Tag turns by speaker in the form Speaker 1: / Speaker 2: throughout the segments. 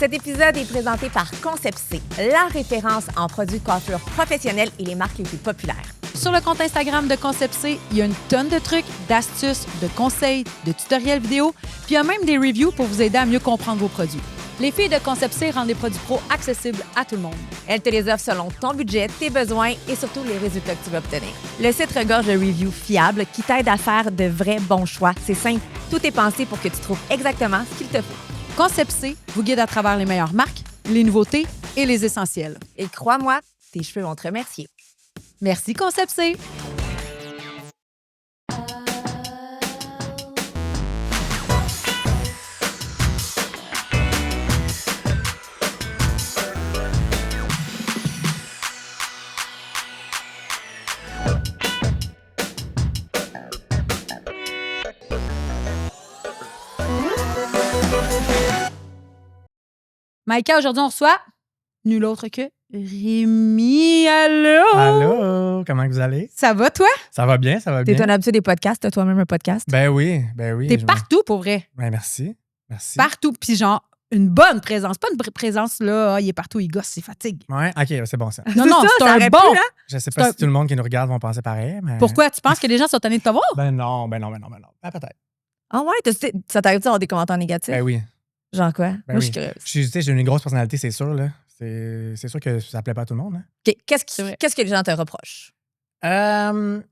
Speaker 1: Cet épisode est présenté par Concept C, la référence en produits de coiffure professionnels et les marques les plus populaires.
Speaker 2: Sur le compte Instagram de Concept C, il y a une tonne de trucs, d'astuces, de conseils, de tutoriels vidéo, puis il y a même des reviews pour vous aider à mieux comprendre vos produits. Les filles de Concept C rendent les produits pro accessibles à tout le monde.
Speaker 1: Elles te les offrent selon ton budget, tes besoins et surtout les résultats que tu vas obtenir. Le site regorge de reviews fiables qui t'aident à faire de vrais bons choix. C'est simple, tout est pensé pour que tu trouves exactement ce qu'il te faut.
Speaker 2: Concept C vous guide à travers les meilleures marques, les nouveautés et les essentiels.
Speaker 1: Et crois-moi, tes cheveux vont te remercier.
Speaker 2: Merci Concept C! Maïka, aujourd'hui, on reçoit nul autre que Rémi. Allô?
Speaker 3: Allô, comment vous allez?
Speaker 2: Ça va, toi?
Speaker 3: Ça va bien, ça va
Speaker 1: T'es
Speaker 3: bien.
Speaker 1: un habitué des podcasts, t'as toi-même un podcast?
Speaker 3: Ben oui.
Speaker 2: T'es partout, pour vrai.
Speaker 3: Ben merci.
Speaker 2: Partout. Puis genre, une bonne présence. Pas une présence, là, il est partout, il gosse, il fatigue.
Speaker 3: Ouais, OK, c'est bon ça.
Speaker 2: Non, non, c'est un
Speaker 1: aurait
Speaker 2: bon.
Speaker 1: pu, hein?
Speaker 3: Je sais pas si tout le monde qui nous regarde vont penser pareil, mais...
Speaker 2: Pourquoi? Tu penses que les gens sont tannés de te voir?
Speaker 3: Ben non. Ben peut-être.
Speaker 1: Ah ouais? Ça t'arrive d'avoir des commentaires négatifs?
Speaker 3: Ben oui.
Speaker 1: Genre quoi?
Speaker 3: Ben
Speaker 1: Moi,
Speaker 3: oui.
Speaker 1: je suis curieuse.
Speaker 3: Tu sais, j'ai une grosse personnalité, c'est sûr, là. C'est sûr que ça plaît pas à tout le monde, hein.
Speaker 1: OK, Qu'est-ce
Speaker 2: C'est vrai.
Speaker 1: que les gens te reprochent?
Speaker 3: Qu'est-ce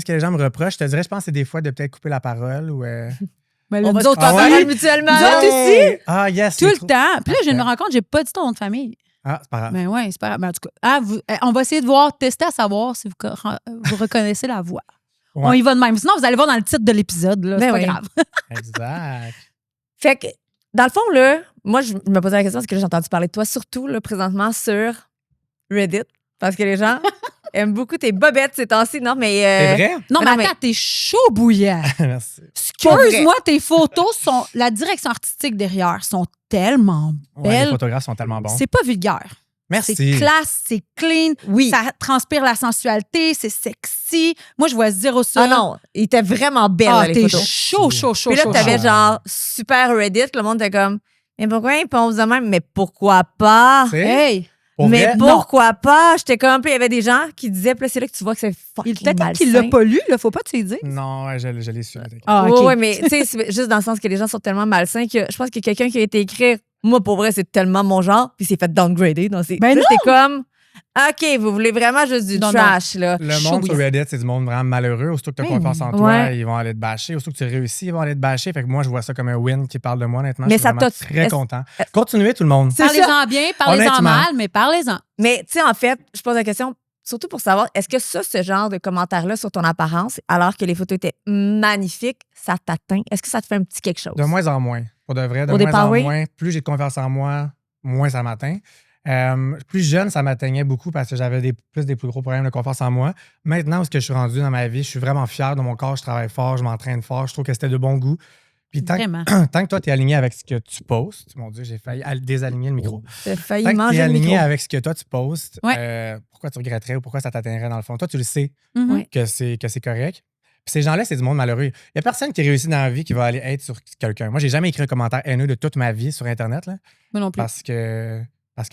Speaker 3: que les gens me reprochent? Je te dirais, je pense que c'est des fois de peut-être couper la parole ou...
Speaker 2: Mais
Speaker 1: On va
Speaker 2: nous
Speaker 1: se
Speaker 2: autres,
Speaker 1: faire
Speaker 3: ouais?
Speaker 1: parole mutuellement.
Speaker 2: Nous autres aussi?
Speaker 3: Ah, yes!
Speaker 2: tout
Speaker 3: c'est
Speaker 2: le
Speaker 3: trop-
Speaker 2: temps. Puis là, je viens de me
Speaker 3: Parfait.
Speaker 2: rendre compte, j'ai pas dit ton nom de famille.
Speaker 3: Ah, c'est pas grave.
Speaker 2: Mais ouais, c'est pas grave. Mais en tout cas, on va essayer de voir, tester à savoir si vous reconnaissez la voix.
Speaker 3: Ouais.
Speaker 2: On y va de même. Sinon, vous allez voir dans le titre de l'épisode. Là, c'est
Speaker 1: Ben
Speaker 2: pas
Speaker 1: oui.
Speaker 2: grave.
Speaker 3: Exact.
Speaker 1: Fait que, dans le fond, là, moi, je me posais la question parce que j'ai entendu parler de toi, surtout là, présentement sur Reddit, parce que les gens aiment beaucoup tes bobettes ces temps-ci. Non, mais.
Speaker 3: C'est vrai?
Speaker 2: Non,
Speaker 1: Non,
Speaker 2: mais
Speaker 1: mais-
Speaker 2: attends, t'es chaud bouillant.
Speaker 3: Merci.
Speaker 2: Excuse-moi, tes photos sont. La direction artistique derrière sont tellement
Speaker 3: Ouais, les
Speaker 2: belles.
Speaker 3: photographes sont tellement bons.
Speaker 2: C'est pas vulgaire.
Speaker 3: Merci.
Speaker 2: C'est classe, c'est clean.
Speaker 1: Oui.
Speaker 2: Ça transpire la sensualité, c'est sexy. Moi, je vois zéro ça.
Speaker 1: Ah non, il était vraiment belle,
Speaker 2: Ah,
Speaker 1: là, les
Speaker 2: t'es
Speaker 1: photos.
Speaker 2: chaud.
Speaker 1: Puis là,
Speaker 2: chaud,
Speaker 1: t'avais
Speaker 2: chaud.
Speaker 1: genre super Reddit, le monde était comme, mais pourquoi ils pensent de même? Mais pourquoi pas?
Speaker 3: C'est-
Speaker 2: Hey,
Speaker 3: Pour
Speaker 1: Mais
Speaker 3: vrai?
Speaker 1: pourquoi pas? J'étais comme, puis il y avait des gens qui disaient, puis là, c'est là que tu vois que c'est fucking
Speaker 2: peut-être
Speaker 1: malsain.
Speaker 2: qu'il l'a pas lu, là, faut pas te le dire.
Speaker 3: Non, ouais, je l'ai su. t'inquiète.
Speaker 2: Ah,
Speaker 1: Oui,
Speaker 2: ok.
Speaker 1: ouais, mais tu sais, c'est juste dans le sens que les gens sont tellement malsains que je pense qu'il y a quelqu'un qui a été écrire, moi, pour vrai, c'est tellement mon genre, puis c'est fait downgrader. Donc
Speaker 2: Ben
Speaker 1: là, j'étais comme, OK, vous voulez vraiment juste du
Speaker 2: Non,
Speaker 1: trash, là.
Speaker 3: Le monde sur
Speaker 2: Chaud.
Speaker 3: Reddit, c'est du monde vraiment malheureux. Aussitôt que tu as
Speaker 2: Ben
Speaker 3: confiance en
Speaker 1: oui.
Speaker 3: toi,
Speaker 1: Ouais.
Speaker 3: ils vont aller te bâcher. Aussitôt que tu réussis, ils vont aller te bâcher. Fait que moi, je vois ça comme un win qui parle de moi, honnêtement.
Speaker 1: Mais
Speaker 3: je suis
Speaker 1: ça
Speaker 3: vraiment
Speaker 1: t'a-
Speaker 3: très
Speaker 1: est-ce-
Speaker 3: content. Continuez, tout le monde.
Speaker 1: C'est
Speaker 2: Parlez-en bien, parlez-en
Speaker 3: Honnêtement.
Speaker 2: mal, mais parlez-en.
Speaker 1: Mais tu sais, en fait, je pose la question surtout pour savoir, est-ce que ça, ce genre de commentaires-là sur ton apparence, alors que les photos étaient magnifiques, ça t'atteint? Est-ce que ça te fait un petit quelque chose?
Speaker 3: De moins en moins. Pour de vrai, de
Speaker 1: Au
Speaker 3: moins
Speaker 1: départ,
Speaker 3: en
Speaker 1: oui.
Speaker 3: moins. Plus j'ai de confiance en moi, moins ça m'atteint. Plus jeune, ça m'atteignait beaucoup parce que j'avais plus des plus gros problèmes de confiance en moi. Maintenant, où est-ce que je suis rendu dans ma vie, je suis vraiment fier de mon corps, je travaille fort, je m'entraîne fort, je trouve que c'était de bon goût. Puis tant,
Speaker 2: Vraiment.
Speaker 3: tant que toi, tu es aligné avec ce que tu postes, mon Dieu, j'ai failli désaligner le micro.
Speaker 1: T'as failli
Speaker 3: Tant que tu es
Speaker 1: manger le
Speaker 3: aligné
Speaker 1: micro.
Speaker 3: avec ce que toi, tu postes,
Speaker 2: Ouais.
Speaker 3: pourquoi tu regretterais ou pourquoi ça t'atteindrait dans le fond? Toi, tu le sais
Speaker 2: Mhm.
Speaker 1: Ouais.
Speaker 3: que c'est correct. Puis ces gens-là, c'est du monde malheureux. Il n'y a personne qui réussit dans la vie qui va aller être sur quelqu'un. Moi, j'ai jamais écrit un commentaire haineux de toute ma vie sur Internet là,
Speaker 2: Moi non plus.
Speaker 3: parce que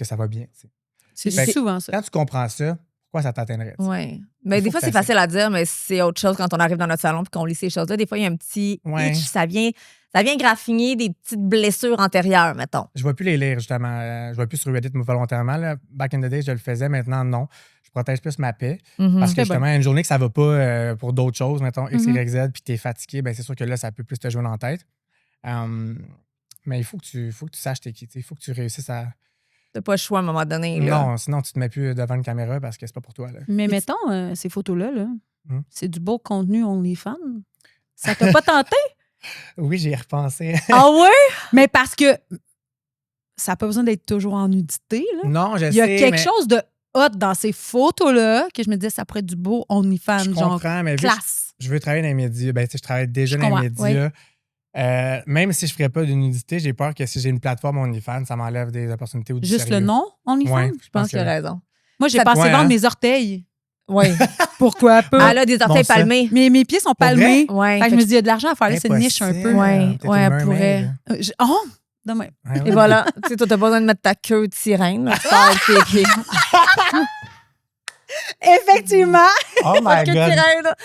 Speaker 3: ça va bien. tu sais.
Speaker 2: C'est
Speaker 3: Fait que-
Speaker 2: souvent ça.
Speaker 3: Quand tu comprends ça, pourquoi ça t'atteindrait? tu sais?
Speaker 1: Oui. Mais
Speaker 3: Il
Speaker 1: des
Speaker 3: faut
Speaker 1: fois,
Speaker 3: que
Speaker 1: c'est
Speaker 3: t'essaies.
Speaker 1: facile à dire, mais c'est autre chose quand on arrive dans notre salon et qu'on lit ces choses-là. Des fois, il y a un petit
Speaker 3: Ouais.
Speaker 1: itch, ça vient graffiner des petites blessures antérieures, mettons.
Speaker 3: Je ne vais plus les lire, justement. Je ne vais plus sur Reddit volontairement. Là. Back in the day, je le faisais. Maintenant, non. Je protège plus ma paix.
Speaker 1: Mhm.
Speaker 3: Parce que
Speaker 2: C'est
Speaker 3: justement, une journée que ça va pas pour d'autres choses, mettons X,
Speaker 2: Mhm.
Speaker 3: Y, Z, puis tu es fatigué, ben c'est sûr que là, ça peut plus te jouer dans la tête. Mais il faut que tu saches t'es qui. Il faut que tu réussisses à.
Speaker 1: T'as pas le choix à un moment donné. Là.
Speaker 3: Non, sinon, tu te mets plus devant une caméra parce que c'est pas pour toi. Là.
Speaker 2: Mais mettons, ces photos-là, là,
Speaker 3: Hmm.
Speaker 2: c'est du beau contenu OnlyFans. Ça t'a pas tenté?
Speaker 3: Oui, j'y ai repensé.
Speaker 2: Ah ouais? Mais parce que ça n'a pas besoin d'être toujours en nudité. Là.
Speaker 3: Non, je sais.
Speaker 2: Il y a quelque
Speaker 3: mais
Speaker 2: chose de hot dans ces photos-là que je me disais, ça pourrait être du beau OnlyFans,
Speaker 3: je
Speaker 2: genre
Speaker 3: comprends, mais vu que
Speaker 2: classe.
Speaker 3: je veux travailler dans les médias. Ben, tu sais, je travaille déjà
Speaker 2: Je
Speaker 3: dans les
Speaker 2: comprends,
Speaker 3: médias. Même si je ne ferais pas de nudité, j'ai peur que si j'ai une plateforme OnlyFans, ça m'enlève des opportunités ou du
Speaker 2: Juste
Speaker 3: sérieux.
Speaker 2: le nom OnlyFans?
Speaker 3: Ouais,
Speaker 1: Je pense qu'il a raison.
Speaker 2: Moi, j'ai
Speaker 1: Ça-
Speaker 2: pensé
Speaker 3: ouais,
Speaker 2: vendre
Speaker 3: hein?
Speaker 2: mes orteils.
Speaker 1: Oui.
Speaker 2: Pourquoi pas?
Speaker 1: Elle a des orteils
Speaker 3: Bon, ça.
Speaker 1: palmés.
Speaker 2: Mes pieds sont palmés.
Speaker 1: Ouais.
Speaker 2: Fait que je me dis, il y a de l'argent à faire là, c'est une niche un peu.
Speaker 1: Ouais,
Speaker 3: T'es
Speaker 1: ouais,
Speaker 3: une
Speaker 1: elle
Speaker 3: mermaid.
Speaker 1: pourrait.
Speaker 2: Oh! Demain.
Speaker 3: Ouais,
Speaker 1: Et
Speaker 3: ouais.
Speaker 1: voilà. Tu sais, toi, t'as pas besoin de mettre ta queue de sirène. Là. Tu pars avec tes pieds.
Speaker 2: Effectivement.
Speaker 3: Oh
Speaker 1: Pas
Speaker 3: my
Speaker 1: de queue de
Speaker 3: God.
Speaker 1: sirène. Là.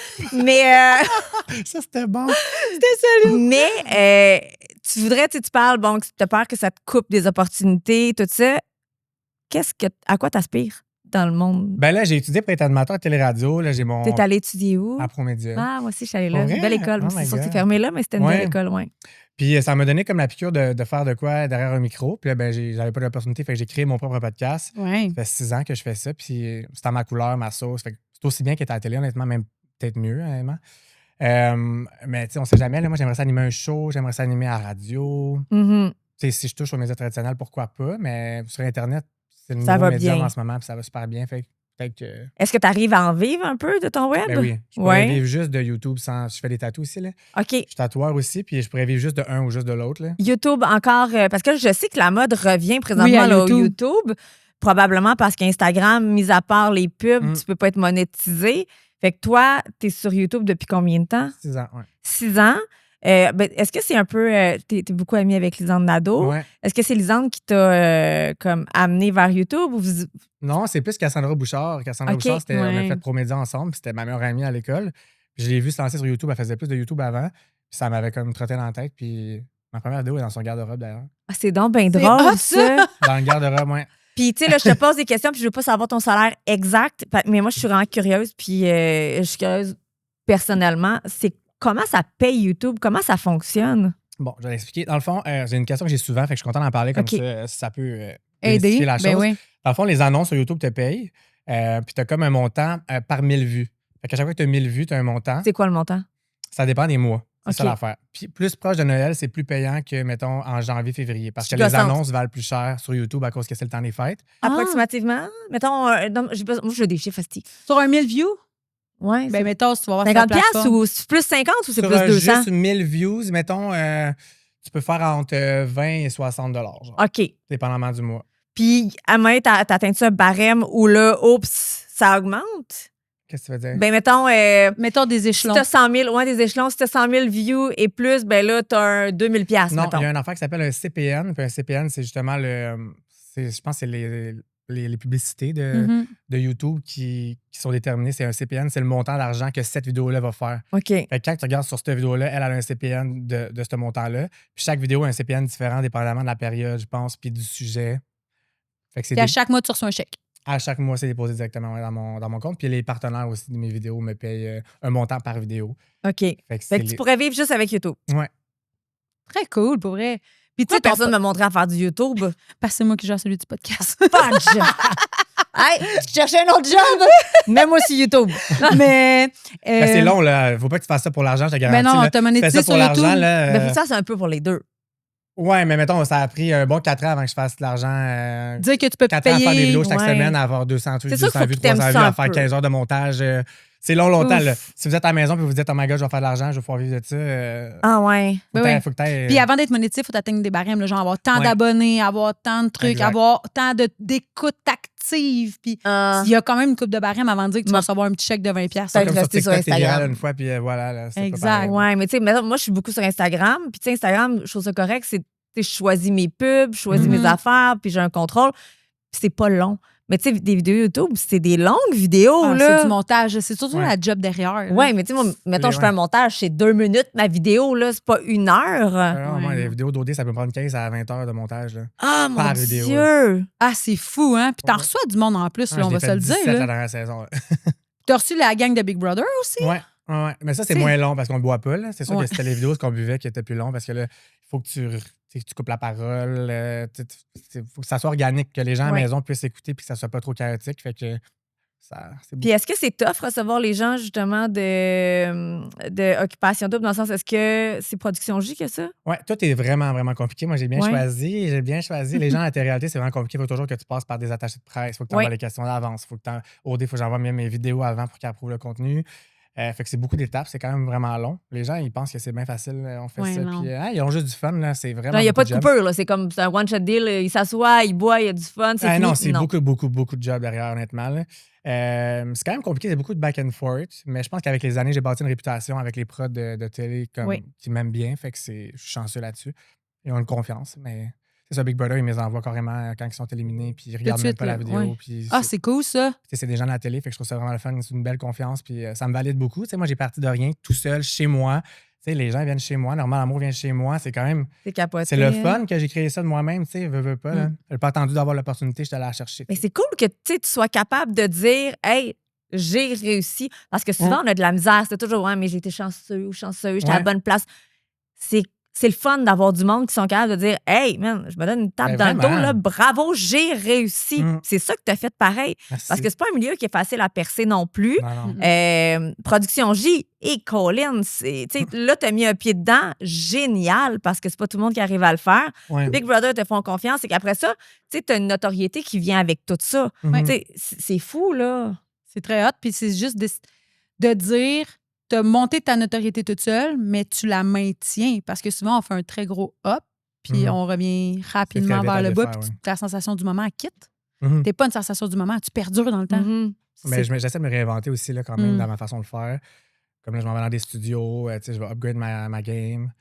Speaker 1: Mais,
Speaker 3: Ça, c'était bon.
Speaker 1: tu voudrais, tu parles, bon, que tu as peur que ça te coupe des opportunités, tout ça. À quoi t'aspires dans le monde?
Speaker 3: Ben là, j'ai étudié pour être animateur à télé-radio. Là, j'ai mon
Speaker 1: T'es allé étudier où?
Speaker 3: à Promédia.
Speaker 1: Ah, moi aussi, je suis allée
Speaker 3: Pour
Speaker 1: là.
Speaker 3: vrai?
Speaker 1: Une belle école.
Speaker 3: Oh
Speaker 1: C'est
Speaker 3: my
Speaker 1: sorti
Speaker 3: God.
Speaker 1: fermé là, mais c'était une belle
Speaker 3: Ouais.
Speaker 1: école, ouais.
Speaker 3: Puis ça m'a donné comme la piqûre de faire de quoi derrière un micro. Puis là, ben, j'avais pas d'opportunité. Fait que j'ai créé mon propre podcast.
Speaker 2: Ouais.
Speaker 3: Ça fait 6 ans que je fais ça. Puis c'est à ma couleur, ma sauce. Fait que c'est aussi bien qu'être à la télé, honnêtement, même peut-être mieux, honnêtement. Mais tu sais, on sait jamais. Là, moi, j'aimerais ça animer un show. J'aimerais ça animer à la radio.
Speaker 1: Mhm.
Speaker 3: Tu sais, si je touche aux médias traditionnels, pourquoi pas? Mais sur Internet, c'est le
Speaker 1: Ça
Speaker 3: nouveau
Speaker 1: va
Speaker 3: médium
Speaker 1: bien.
Speaker 3: en ce moment. Puis ça va super bien. Fait que peut-être que...
Speaker 1: Est-ce que tu arrives à en vivre un peu de ton web?
Speaker 3: Ben oui, je pourrais
Speaker 1: Ouais.
Speaker 3: vivre juste de YouTube sans... Je fais des tatous aussi, là.
Speaker 1: OK.
Speaker 3: Je suis tatoueur aussi, puis je pourrais vivre juste de un ou juste de l'autre, là.
Speaker 1: YouTube encore, parce que je sais que la mode revient présentement
Speaker 2: Oui, à
Speaker 1: là, au
Speaker 2: YouTube.
Speaker 1: YouTube, probablement parce qu'Instagram, mis à part les pubs,
Speaker 3: Mm.
Speaker 1: tu peux pas être monétisé. Fait que toi, tu es sur YouTube depuis combien de temps?
Speaker 3: 6 ans, ouais.
Speaker 1: 6 ans. Ben, est-ce que c'est un peu... t'es beaucoup amie avec Lisande Nadeau.
Speaker 3: Ouais.
Speaker 1: Est-ce que c'est Lisande qui t'a comme amené vers YouTube? Ou
Speaker 3: Non, c'est plus Cassandra Bouchard. Cassandra
Speaker 1: Ok,
Speaker 3: Bouchard, on a
Speaker 2: ouais.
Speaker 3: fait Promédia ensemble, puis c'était ma meilleure amie à l'école. Puis je l'ai vue se lancer sur YouTube, elle faisait plus de YouTube avant, puis ça m'avait comme trotté dans la tête, puis ma première vidéo est dans son garde-robe, d'ailleurs.
Speaker 1: Ah, c'est donc bien
Speaker 2: C'est
Speaker 1: drôle,
Speaker 2: hot,
Speaker 1: ça!
Speaker 3: Dans le garde-robe, ouais.
Speaker 1: Puis, tu sais, là, je te pose des questions, puis je veux pas savoir ton salaire exact, mais moi, je suis vraiment curieuse, puis je suis curieuse personnellement. C'est comment ça paye YouTube? Comment ça fonctionne?
Speaker 3: Bon, je vais l'expliquer. Dans le fond, c'est une question que j'ai souvent, fait que je suis content d'en parler comme
Speaker 1: Ok.
Speaker 3: ça, si ça peut
Speaker 2: Aider.
Speaker 3: démystifier la chose.
Speaker 2: Ben oui.
Speaker 3: Dans le fond, les annonces sur YouTube te payent, puis tu as comme un montant par 1000 vues. Fait qu'à chaque fois que tu as 1000 vues, tu as un montant.
Speaker 1: C'est quoi le montant?
Speaker 3: Ça dépend des mois. C'est
Speaker 1: Ok.
Speaker 3: ça l'affaire. Puis plus proche de Noël, c'est plus payant que, mettons, en janvier, février. Parce que
Speaker 1: Je suis
Speaker 3: les
Speaker 1: gossante.
Speaker 3: annonces valent plus cher sur YouTube à cause que c'est le temps des fêtes.
Speaker 2: Ah.
Speaker 1: Approximativement? Mettons, non, moi, je veux des chiffres, asti.
Speaker 2: Sur un 1000 views,
Speaker 1: Ouais.
Speaker 2: ben mettons, si tu vas voir
Speaker 1: 50
Speaker 2: sur la
Speaker 1: piastres
Speaker 2: plateforme.
Speaker 1: ou c'est plus 50 ou c'est
Speaker 3: Sur
Speaker 1: plus 200?
Speaker 3: juste 1000 views, mettons, tu peux faire entre 20 et 60 genre,
Speaker 1: OK.
Speaker 3: dépendamment du mois.
Speaker 1: Puis, à main, t'atteins-tu un barème où là, oups, ça augmente?
Speaker 3: Qu'est-ce que tu veux dire?
Speaker 1: Ben, mettons,
Speaker 2: Mettons des
Speaker 1: si
Speaker 2: échelons.
Speaker 1: t'as 100 000, ouais, des échelons, si t'as 100 000 views et plus, ben là, t'as un 2000 piastres,
Speaker 3: Non,
Speaker 1: mettons.
Speaker 3: il y a un affaire qui s'appelle un CPN. Puis un CPN, c'est justement je pense que c'est les publicités
Speaker 2: Mhm.
Speaker 3: de YouTube qui sont déterminées. C'est un CPN, c'est le montant d'argent que cette vidéo-là va faire.
Speaker 1: OK.
Speaker 3: Fait que quand tu regardes sur cette vidéo-là, elle a un CPN de ce montant-là. Puis chaque vidéo a un CPN différent dépendamment de la période, je pense, puis du sujet. Fait que c'est
Speaker 2: Puis à chaque mois, tu reçois un chèque.
Speaker 3: à chaque mois, c'est déposé directement ouais, dans mon compte. Puis les partenaires aussi de mes vidéos me payent un montant par vidéo.
Speaker 1: OK.
Speaker 3: Fait que
Speaker 1: Fait que tu pourrais vivre juste avec YouTube.
Speaker 3: Ouais.
Speaker 2: Très cool, pour vrai. Puis tu
Speaker 1: Pourquoi
Speaker 2: sais,
Speaker 1: personne ne me montrait à faire du YouTube?
Speaker 2: parce que c'est moi qui gère celui du podcast.
Speaker 1: Fudge! Hey, tu cherchais un autre job? Mets-moi sur YouTube.
Speaker 2: Mais.
Speaker 3: Ben, c'est long, là. Faut pas que tu fasses ça pour l'argent, je te garantis.
Speaker 2: Ben non,
Speaker 3: là.
Speaker 2: t'as
Speaker 3: Tu fais
Speaker 2: monétisé
Speaker 3: ça
Speaker 2: sur
Speaker 3: pour l'argent,
Speaker 2: YouTube.
Speaker 3: là.
Speaker 1: Ben, faut ça, c'est un peu pour les deux.
Speaker 3: Ouais, mais mettons, ça a pris un bon 4 ans avant que je fasse de l'argent.
Speaker 2: Dire que tu peux
Speaker 3: 4 ans à faire des
Speaker 2: payer.
Speaker 3: vidéos chaque
Speaker 1: ouais.
Speaker 3: semaine, à avoir 200
Speaker 1: C'est sûr qu'il faut
Speaker 3: vues,
Speaker 1: que t'aimes
Speaker 3: 300 vues,
Speaker 1: ça un
Speaker 3: à faire
Speaker 1: peu.
Speaker 3: 15 heures de montage. C'est longtemps,
Speaker 1: Ouf.
Speaker 3: là. Si vous êtes à la maison et vous vous dites, oh my god, je vais faire de l'argent, je vais pouvoir vivre de ça.
Speaker 1: Ah ouais.
Speaker 3: Faut
Speaker 2: Oui, oui.
Speaker 3: faut que t'ailles,
Speaker 2: Puis avant d'être monétisé, il faut atteindre des barèmes, là, genre avoir tant
Speaker 3: Ouais.
Speaker 2: d'abonnés, avoir tant de trucs,
Speaker 3: Exact.
Speaker 2: avoir tant d'écoutes actives. Puis
Speaker 1: Ah.
Speaker 2: il y a quand même une coupe de barèmes avant de dire que tu vas
Speaker 1: Ma-
Speaker 2: recevoir un petit chèque de 20$.
Speaker 1: Peut-être
Speaker 3: comme sur
Speaker 1: rester sur
Speaker 3: TikTok, t'es viral
Speaker 1: Instagram.
Speaker 3: une fois, puis voilà. Là, c'est pas
Speaker 2: Exact.
Speaker 3: pareil.
Speaker 1: Ouais, mais tu sais, moi, je suis beaucoup sur Instagram. Puis, tu sais, Instagram, je trouve ça correct. C'est, tu sais, je choisis mes pubs, je choisis
Speaker 2: Mhm.
Speaker 1: mes affaires, puis j'ai un contrôle. Puis, c'est pas long. Mais, tu sais, des vidéos YouTube, c'est des longues vidéos,
Speaker 2: Ah,
Speaker 1: là.
Speaker 2: c'est du montage. C'est surtout
Speaker 3: Ouais.
Speaker 2: la job derrière.
Speaker 1: Ouais, mais tu sais, moi, mettons, je fais
Speaker 3: Ouais.
Speaker 1: un montage, c'est 2 minutes. Ma vidéo, là, c'est pas 1 heure.
Speaker 3: Non, moi,
Speaker 2: Ouais.
Speaker 3: les vidéos d'OD, ça peut prendre 15 à 20 heures de montage. Là.
Speaker 1: Ah, mon
Speaker 3: Par vidéo,
Speaker 1: Dieu!
Speaker 2: Ah, c'est fou, hein? Puis t'en
Speaker 3: Ouais.
Speaker 2: reçois du monde en plus,
Speaker 3: Ouais,
Speaker 2: là, on
Speaker 3: je
Speaker 2: va
Speaker 3: l'ai
Speaker 2: se
Speaker 3: fait
Speaker 2: le dire.
Speaker 3: 17 la
Speaker 2: Là.
Speaker 3: dernière saison. là.
Speaker 2: T'as reçu la gang de Big Brother aussi?
Speaker 3: Ouais. Mais ça, c'est
Speaker 2: C'est-
Speaker 3: moins long parce qu'on ne boit pas. Là. C'est sûr
Speaker 2: Ouais.
Speaker 3: que c'était les vidéos qu'on buvait qui étaient plus longs parce que là, il faut que tu coupes la parole. Il faut que ça soit organique, que les gens à la
Speaker 1: Ouais.
Speaker 3: maison puissent écouter et que ça soit pas trop chaotique. Fait que c'est
Speaker 1: Puis est-ce que c'est tough recevoir les gens justement de Occupation Double dans le sens est-ce que c'est Production J que ça?
Speaker 3: Ouais, tout est vraiment, vraiment compliqué. Moi, j'ai bien
Speaker 1: Ouais.
Speaker 3: choisi. J'ai bien choisi. Les gens à la télé-réalité, c'est vraiment compliqué. Il faut toujours que tu passes par des attachés de presse. Il faut que tu envoies
Speaker 1: Ouais.
Speaker 3: les questions d'avance. Au dé, il faut que j'envoie mes vidéos avant pour qu'ils approuvent le contenu. Fait que c'est beaucoup d'étapes. C'est quand même vraiment long. Les gens, ils pensent que c'est bien facile. On fait
Speaker 2: Ouais,
Speaker 3: ça.
Speaker 2: non.
Speaker 3: Puis, ils ont juste du fun. Là. C'est vraiment.
Speaker 1: Non, il n'y a pas
Speaker 3: beaucoup
Speaker 1: de
Speaker 3: job.
Speaker 1: coupure, là. C'est comme c'est un one-shot deal. Il s'assoit, il boit, il y a du fun, c'est fini.
Speaker 3: Non, c'est beaucoup, beaucoup, beaucoup de job derrière, honnêtement. Là. C'est quand même compliqué. C'est beaucoup de back and forth. Mais je pense qu'avec les années, j'ai bâti une réputation avec les prods de télé
Speaker 1: Oui.
Speaker 3: qui m'aiment bien. Fait que je suis chanceux là-dessus. ils ont une confiance. Mais c'est ça, Big Brother, ils me les envoient carrément quand ils sont éliminés, puis ils regardent même
Speaker 2: suite,
Speaker 3: pas la
Speaker 2: là,
Speaker 3: vidéo.
Speaker 2: ouais.
Speaker 3: Puis
Speaker 2: C'est cool, ça.
Speaker 3: c'est des gens de la télé, fait que je trouve ça vraiment le fun. C'est une belle confiance, puis ça me valide beaucoup. Tu sais, moi, j'ai parti de rien, tout seul, chez moi. Tu sais, les gens viennent chez moi, Normand Lamour vient chez moi. C'est quand même...
Speaker 1: C'est capoté.
Speaker 3: C'est le fun que j'ai créé ça de moi-même, tu sais, veux pas. Là. J'ai pas attendu d'avoir l'opportunité, je suis allé la chercher.
Speaker 1: Mais c'est cool que tu sois capable de dire, hey, j'ai réussi. Parce que souvent, on a de la misère. C'est toujours, ouais, mais j'ai été chanceux ou chanceuse, j'étais à la bonne place. C'est le fun d'avoir du monde qui sont capables de dire, hey, man, je me donne une tape dans le dos, là, bravo, j'ai réussi. C'est ça que tu as fait pareil.
Speaker 3: Merci.
Speaker 1: Parce que c'est pas un milieu qui est facile à percer non plus.
Speaker 3: Non.
Speaker 1: Production J et Colin, là, tu as mis un pied dedans, génial, parce que c'est pas tout le monde qui arrive à le faire.
Speaker 3: Ouais.
Speaker 1: Big Brother te font confiance et qu'après ça, tu as une notoriété qui vient avec tout ça. C'est fou, là.
Speaker 2: C'est très hot. Puis c'est juste de dire, tu as monté ta notoriété toute seule, mais tu la maintiens. Parce que souvent, on fait un très gros up, puis on revient rapidement vers le bas, puis la sensation du moment, elle quitte. T'es pas une sensation du moment, tu perdures dans le temps.
Speaker 3: Mais j'essaie de me réinventer aussi, là, quand même, dans ma façon de le faire. Comme là, je m'en vais dans des studios, je vais upgrade ma game.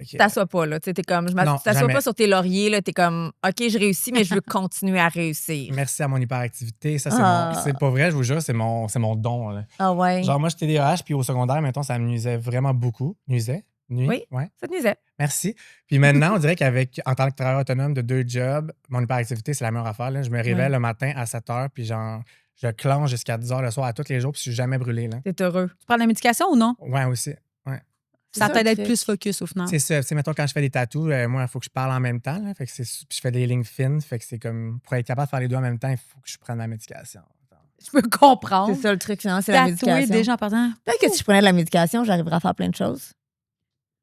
Speaker 1: Tu t'assois pas, là. Tu t'assois pas sur tes lauriers, là. T'es comme, OK, je réussis, mais je veux continuer à réussir.
Speaker 3: Merci à mon hyperactivité. Ça, c'est pas vrai, je vous jure, c'est mon don. Là.
Speaker 1: Ah ouais.
Speaker 3: Genre, moi, j'étais TDAH, puis au secondaire, mettons, ça me nuisait vraiment beaucoup. Nuisait? Nuit?
Speaker 1: Oui,
Speaker 3: ouais.
Speaker 1: Ça te nuisait.
Speaker 3: Merci. Puis maintenant, on dirait en tant que travailleur autonome de 2 jobs, mon hyperactivité, c'est la meilleure affaire. Là. Je me réveille le matin à 7 h, puis genre, je clenche jusqu'à 10 h le soir à tous les jours, puis je suis jamais brûlé. Là.
Speaker 1: T'es heureux.
Speaker 2: Tu prends de la médication ou non?
Speaker 3: Ouais, aussi. Ouais.
Speaker 2: Ça t'aide à être plus focus au final.
Speaker 3: C'est ça. Tu sais, mettons, quand je fais des tatous, moi, il faut que je parle en même temps. Là, fait que puis je fais des lignes fines. Fait que c'est comme, pour être capable de faire les deux en même temps, il faut que je prenne ma médication.
Speaker 2: Je peux comprendre.
Speaker 1: C'est ça le truc, finalement, c'est la médication.
Speaker 2: Déjà en partant.
Speaker 1: Peut-être que si je prenais de la médication, j'arriverais à faire plein de choses.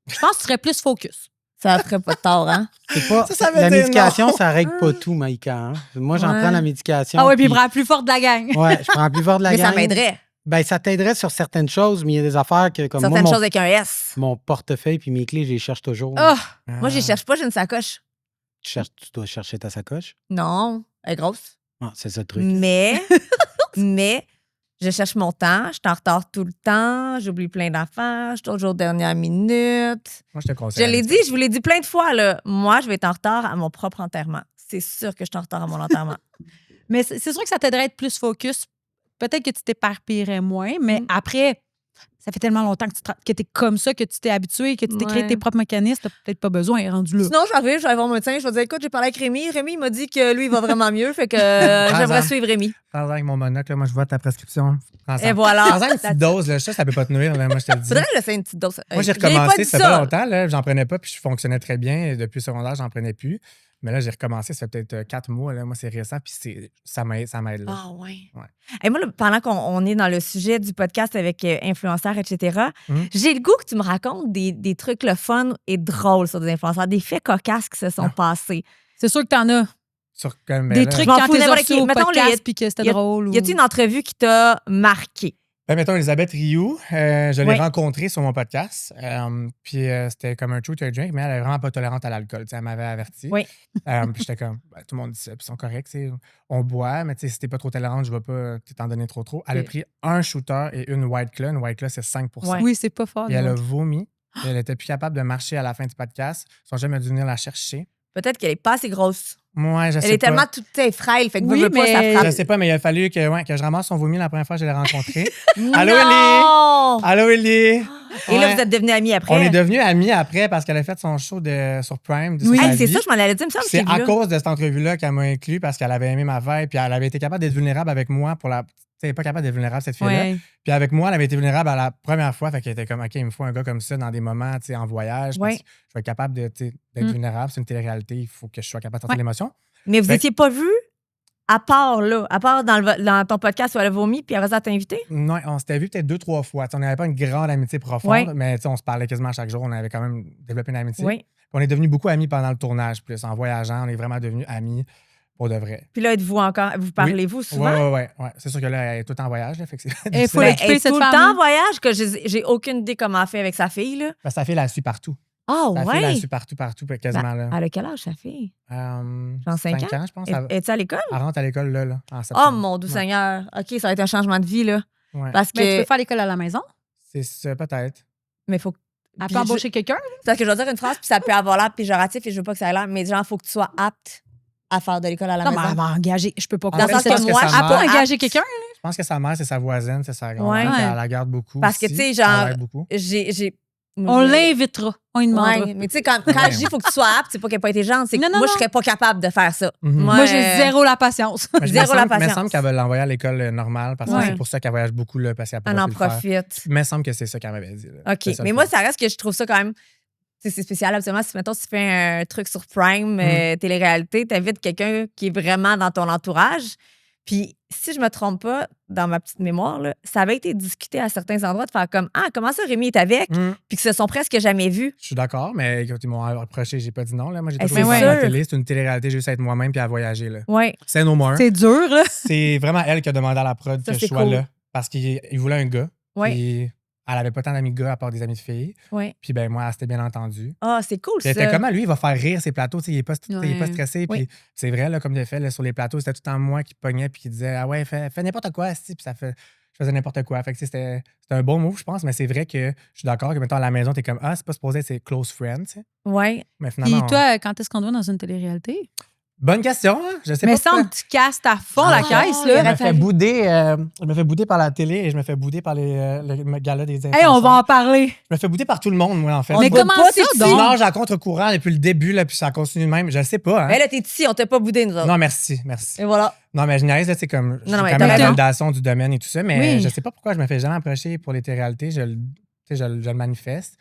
Speaker 2: Je pense que tu serais plus focus.
Speaker 1: Ça ferait pas de tort, hein?
Speaker 4: C'est pas, la médication, ça règle pas tout, Maïka. Hein? Moi, j'en prends la médication.
Speaker 2: Ah oui, puis il prend la plus forte de la gang.
Speaker 4: Ouais, je prends la plus forte de la gang.
Speaker 1: Mais ça m'aiderait.
Speaker 4: Ben, ça t'aiderait sur certaines choses, mais il y a des affaires que, comme
Speaker 1: certaines
Speaker 4: moi,
Speaker 1: choses avec un S.
Speaker 4: mon portefeuille puis mes clés, je les cherche toujours.
Speaker 1: Moi, je les cherche pas, j'ai une sacoche.
Speaker 4: Tu dois chercher ta sacoche?
Speaker 1: Non, elle est grosse.
Speaker 4: Ah, c'est ça le truc.
Speaker 1: Mais, je cherche mon temps, je suis en retard tout le temps, j'oublie plein d'affaires, je suis toujours dernière minute.
Speaker 3: Moi, je te conseille.
Speaker 1: Je vous l'ai dit plein de fois, là. Moi, je vais être en retard à mon propre enterrement. C'est sûr que je suis en retard à mon enterrement.
Speaker 2: Mais c'est sûr que ça t'aiderait à être plus focus. Peut-être que tu t'éparpillerais moins, mais après, ça fait tellement longtemps que tu es comme ça, que tu t'es habitué, que tu t'es créé tes propres mécanismes, tu peut-être pas besoin, rendu là.
Speaker 1: Sinon, je vais voir mon médecin, je vais dire, écoute, j'ai parlé avec Rémi. Rémi, il m'a dit que lui, il va vraiment mieux, fait que j'aimerais suivre Rémi.
Speaker 3: Prends-en avec mon monocle, là, moi, je vois ta prescription.
Speaker 1: Et voilà.
Speaker 3: Prends-en une petite dose, là, ça peut pas te nuire, là, moi, je te le dis.
Speaker 1: Faudrait que je fasse une petite dose.
Speaker 3: Moi, j'ai recommencé, ça fait pas longtemps, là, j'en prenais pas, puis je fonctionnais très bien. Et depuis le secondaire, j'en prenais plus. Mais là, j'ai recommencé, ça fait peut-être 4 mois. Là. Moi, c'est récent, puis ça m'aide. Là.
Speaker 1: Ah, ouais. Et moi, là, pendant qu'on est dans le sujet du podcast avec influenceurs, etc., j'ai le goût que tu me racontes des trucs le fun et drôles sur des influenceurs, des faits cocasses qui se sont passés.
Speaker 2: C'est sûr que t'en as. Des trucs quand t'es reçu au podcast puis que c'était drôle.
Speaker 1: Y a-t-il une entrevue qui t'a marqué?
Speaker 3: Ben, mettons, Elisabeth Rioux, je l'ai rencontrée sur mon podcast. Puis c'était comme un truth or drink, mais elle est vraiment pas tolérante à l'alcool. Elle m'avait averti.
Speaker 1: Oui.
Speaker 3: Puis j'étais comme, tout le monde dit ça, puis ils sont corrects. On boit, mais si t'es pas trop tolérante, je vais pas t'en donner trop. Elle a pris un shooter et une White Claw. Une White Claw, c'est 5 %.
Speaker 2: Oui, c'est pas fort.
Speaker 3: Et elle a vomi. Elle était plus capable de marcher à la fin du podcast. Ils sont jamais dû venir la chercher.
Speaker 1: Peut-être qu'elle est pas assez grosse.
Speaker 3: Ouais, je sais pas.
Speaker 1: Elle est tellement toute frêle, fait que vous pas, ça frappe.
Speaker 3: Je sais pas, mais il a fallu que je ramasse son vomi la première fois que je l'ai rencontré. Allô, Ellie! Allô, Ellie!
Speaker 1: Et là, vous êtes devenus amis après?
Speaker 3: On est devenus amis après parce qu'elle a fait son show sur Prime.
Speaker 1: C'est ça, je m'en allais dire.
Speaker 3: C'est à cause de cette entrevue-là qu'elle m'a inclus parce qu'elle avait aimé ma vibe puis elle avait été capable d'être vulnérable avec moi pour la... Tu sais, pas capable d'être vulnérable, cette fille-là.
Speaker 1: Ouais.
Speaker 3: Puis avec moi, elle avait été vulnérable à la première fois. Fait qu'elle était comme, OK, il me faut un gars comme ça dans des moments, tu sais, en voyage. Parce que je vais être capable d'être vulnérable. C'est une télé-réalité. Il faut que je sois capable de sentir l'émotion.
Speaker 1: Mais vous n'étiez pas vus à part dans ton podcast où elle a vomi, puis après ça, t'a invité?
Speaker 3: Non, on s'était vu peut-être 2-3 fois. T'sais, on n'avait pas une grande amitié profonde, mais on se parlait quasiment chaque jour. On avait quand même développé une amitié.
Speaker 1: Oui.
Speaker 3: On est devenus beaucoup amis pendant le tournage, plus en voyageant. On est vraiment devenus amis. Pour de vrai.
Speaker 1: Puis là, êtes-vous encore. Vous parlez-vous souvent?
Speaker 3: Oui. C'est sûr que là, elle est tout le temps en voyage. Là, fait que
Speaker 2: il faut l'occuper, cette
Speaker 1: femme. Tout le temps en voyage, que j'ai aucune idée comment elle fait avec sa fille. Là.
Speaker 3: Sa fille, elle la suit partout.
Speaker 1: Ah,
Speaker 3: sa fille, elle la suit partout, quasiment. Là.
Speaker 1: Elle a quel âge, sa fille?
Speaker 3: Genre
Speaker 1: 5 ans,
Speaker 3: je pense.
Speaker 1: Es-tu à l'école?
Speaker 3: Elle rentre à l'école, là en
Speaker 1: septembre. Oh, mon doux Seigneur. OK, ça va être un changement de vie, là.
Speaker 3: Ouais.
Speaker 1: Parce que...
Speaker 2: Mais tu peux faire l'école à la maison?
Speaker 3: C'est ça, peut-être.
Speaker 1: Mais il faut
Speaker 2: Elle
Speaker 1: Puis
Speaker 2: peut embaucher quelqu'un?
Speaker 1: Parce que je vais dire une phrase, puis ça peut avoir l'air péjoratif et je veux pas que ça ait l'air, mais genre, il faut que tu sois apte à faire de l'école à la
Speaker 2: Non, mais
Speaker 1: maison.
Speaker 2: elle va engager. Je peux pas
Speaker 3: En
Speaker 1: Dans
Speaker 3: fait,
Speaker 1: le
Speaker 3: je
Speaker 1: sens
Speaker 3: pense
Speaker 1: que moi,
Speaker 3: sa
Speaker 1: je
Speaker 2: Elle
Speaker 3: mère-
Speaker 2: peut
Speaker 1: pas
Speaker 2: engager
Speaker 1: apte.
Speaker 2: quelqu'un?
Speaker 3: Je pense que sa mère, c'est sa voisine, c'est sa grand-mère,
Speaker 1: Ouais.
Speaker 3: puis elle la garde beaucoup.
Speaker 1: Parce que,
Speaker 3: aussi.
Speaker 1: tu sais,
Speaker 3: Elle
Speaker 1: genre,
Speaker 3: l'aide beaucoup.
Speaker 1: j'ai.
Speaker 2: On l'invitera. On lui demandera.
Speaker 1: Ouais, mais tu sais, quand je dis faut que tu sois apte, c'est pas qu'elle n'a pas été gentille, c'est que
Speaker 2: Non, non,
Speaker 1: moi, je
Speaker 2: non.
Speaker 1: serais pas capable de faire ça.
Speaker 3: Mhm.
Speaker 2: Moi, j'ai zéro la patience.
Speaker 3: Mais
Speaker 1: Zéro la
Speaker 3: Il me
Speaker 1: patience.
Speaker 3: semble qu'elle va l'envoyer à l'école normale parce que
Speaker 1: Ouais.
Speaker 3: c'est pour ça qu'elle voyage beaucoup, là, parce qu'elle peut
Speaker 1: Elle
Speaker 3: pas
Speaker 1: en
Speaker 3: le faire.
Speaker 1: profite.
Speaker 3: Il me semble que c'est ça qu'elle m'avait dit. là.
Speaker 1: OK.
Speaker 3: C'est ça,
Speaker 1: Mais
Speaker 3: le
Speaker 1: moi,
Speaker 3: fun.
Speaker 1: ça reste que je trouve ça quand même. Tu sais, c'est spécial, absolument. Si, mettons, tu fais un truc sur Prime, télé-réalité, t'invites quelqu'un qui est vraiment dans ton entourage. Puis, si je me trompe pas, dans ma petite mémoire, là, ça avait été discuté à certains endroits de faire comme Ah, comment ça, Rémi est avec? Puis que se sont presque jamais vus.
Speaker 3: Je suis d'accord, mais écoute, ils m'ont approché, j'ai pas dit non. Là. Moi, j'ai
Speaker 1: Eh,
Speaker 3: toujours
Speaker 1: c'est
Speaker 3: été dans la
Speaker 1: sûr.
Speaker 3: télé. C'est une télé-réalité, juste être moi-même puis à voyager. Là.
Speaker 1: Oui.
Speaker 3: C'est no more.
Speaker 2: C'est dur, là.
Speaker 3: C'est vraiment elle qui a demandé à la prod
Speaker 1: Ça,
Speaker 3: que je
Speaker 1: c'est
Speaker 3: sois
Speaker 1: cool.
Speaker 3: là parce qu'il voulait un gars.
Speaker 1: Oui.
Speaker 3: Puis elle avait pas tant d'amis de gars à part des amis de filles.
Speaker 1: Oui.
Speaker 3: Puis ben moi, elle s'était bien entendue.
Speaker 1: Ah, c'est cool,
Speaker 3: Puis
Speaker 1: ça.
Speaker 3: elle était comment lui, il va faire rire ses plateaux, tu sais, il est pas
Speaker 2: Ouais.
Speaker 3: stressé.
Speaker 1: Oui.
Speaker 3: Puis c'est vrai, là, comme il a fait là, sur les plateaux, c'était tout le temps moi qui pognais puis qui disait Ah ouais, fais n'importe quoi, asti. Puis je faisais n'importe quoi. Fait que tu sais, c'était un bon move, je pense, mais c'est vrai que je suis d'accord que maintenant à la maison, t'es comme Ah, c'est pas supposé être ses close friends, tu sais.
Speaker 1: Oui.
Speaker 3: Mais finalement.
Speaker 2: Puis toi, quand est-ce qu'on te voit dans une télé-réalité?
Speaker 3: Bonne question, hein? Je sais
Speaker 2: Mais
Speaker 3: pas. pourquoi.
Speaker 2: semble que tu casses à fond la caisse,
Speaker 3: Je
Speaker 2: là.
Speaker 3: me fais bouder, je me fais bouder par la télé et je me fais bouder par le gala des
Speaker 2: Hey, on
Speaker 3: influenceurs.
Speaker 2: va en parler.
Speaker 3: Je me fais bouder par tout le monde, moi, en fait.
Speaker 1: On
Speaker 2: Mais
Speaker 1: te boude
Speaker 2: comment
Speaker 1: pas,
Speaker 2: ça,
Speaker 1: t'es
Speaker 2: donc?
Speaker 3: Je nage à contre-courant depuis le début, là, puis ça continue de même. Je le sais pas, hein?
Speaker 1: Mais là, t'es ici, on t'a pas boudé, nous autres.
Speaker 3: Non, merci, merci.
Speaker 1: Et voilà.
Speaker 3: Non, mais je niaise, là, c'est comme. J'ai
Speaker 1: Non, mais
Speaker 3: quand
Speaker 1: t'as
Speaker 3: même la
Speaker 1: raison.
Speaker 3: validation du domaine et tout ça, mais
Speaker 2: Oui.
Speaker 3: je sais pas pourquoi je me fais jamais approcher pour les téléréalités. Je le manifeste.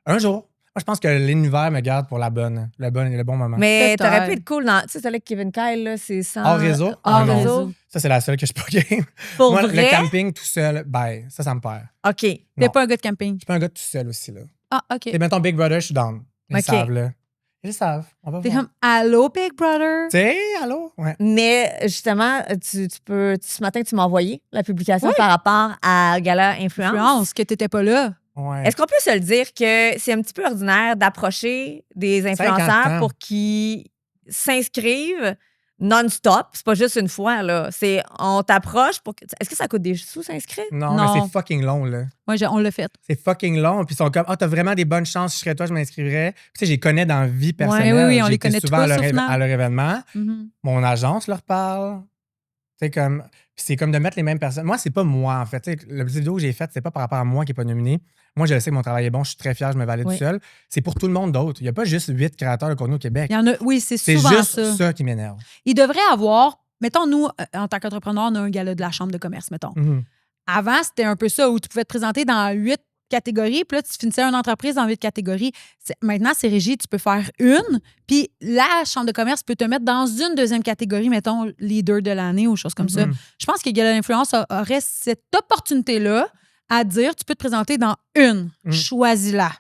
Speaker 3: Un jour, moi, je pense que l'univers me garde pour le bon moment.
Speaker 1: Mais
Speaker 2: Peut-être.
Speaker 1: t'aurais pu être cool dans. Tu sais, celle avec Kevin Kyle, là, c'est sans.
Speaker 3: Hors réseau?
Speaker 1: Hors
Speaker 3: Ah, non.
Speaker 1: réseau.
Speaker 3: Ça, c'est la seule que je peux game.
Speaker 1: Pour
Speaker 3: Moi,
Speaker 1: vrai?
Speaker 3: le camping tout seul, ben, ça me perd.
Speaker 1: OK.
Speaker 2: T'es
Speaker 3: Non.
Speaker 2: pas un gars de camping.
Speaker 3: Je suis pas un gars tout seul aussi, là.
Speaker 2: Ah, OK.
Speaker 3: Et mettons Big Brother, je suis down. Ils
Speaker 1: OK.
Speaker 3: savent, là. Ils savent. On va
Speaker 2: T'es
Speaker 3: voir.
Speaker 2: comme Allô, Big Brother?
Speaker 3: Tu sais, allô? Ouais.
Speaker 1: Mais justement, ce matin, tu m'as envoyé la publication
Speaker 2: Oui.
Speaker 1: par rapport à Gala Influence.
Speaker 2: Influence, que t'étais pas là.
Speaker 3: Ouais.
Speaker 1: Est-ce qu'on peut se le dire que c'est un petit peu ordinaire d'approcher des influenceurs
Speaker 3: 50 ans.
Speaker 1: pour qu'ils s'inscrivent non-stop? C'est pas juste une fois, là. C'est on t'approche pour. Est-ce que ça coûte des sous s'inscrire?
Speaker 3: Non,
Speaker 2: Non.
Speaker 3: mais c'est fucking long, là.
Speaker 2: Moi, on l'a fait.
Speaker 3: C'est fucking long. Puis ils sont comme, ah, t'as vraiment des bonnes chances, si je serais toi, je m'inscrirais. Puis tu sais, je les connais dans la vie personnelle.
Speaker 2: oui, oui, on
Speaker 3: J'ai
Speaker 2: les
Speaker 3: été
Speaker 2: connaît
Speaker 3: souvent
Speaker 2: tous, au final.
Speaker 3: à leur événement.
Speaker 2: Mhm.
Speaker 3: Mon agence leur parle. Tu sais, comme. Puis c'est comme de mettre les mêmes personnes. Moi, c'est pas moi, en fait. Tu sais, la petite vidéo que j'ai faite, c'est pas par rapport à moi qui n'est pas nominé. Moi, je sais que mon travail est bon, je suis très fier, je me valide
Speaker 1: Oui.
Speaker 3: tout seul. C'est pour tout le monde d'autre. Il n'y a pas juste 8 créateurs de contenu au Québec.
Speaker 2: Il y en a, oui, c'est
Speaker 3: C'est
Speaker 2: souvent
Speaker 3: juste
Speaker 2: ça.
Speaker 3: ça qui m'énerve.
Speaker 2: Il devrait avoir, mettons, nous, en tant qu'entrepreneur, on a un gala de la chambre de commerce, mettons.
Speaker 3: Mhm.
Speaker 2: Avant, c'était un peu ça, où tu pouvais te présenter dans 8 catégories, puis là, tu finissais une entreprise dans 8 catégories. Maintenant, c'est régi, tu peux faire une, puis la chambre de commerce peut te mettre dans une deuxième catégorie, mettons, leader de l'année ou chose comme ça.
Speaker 3: Mhm.
Speaker 2: Je pense que Gala Influence aurait cette opportunité-là à dire, tu peux te présenter dans une, choisis-la.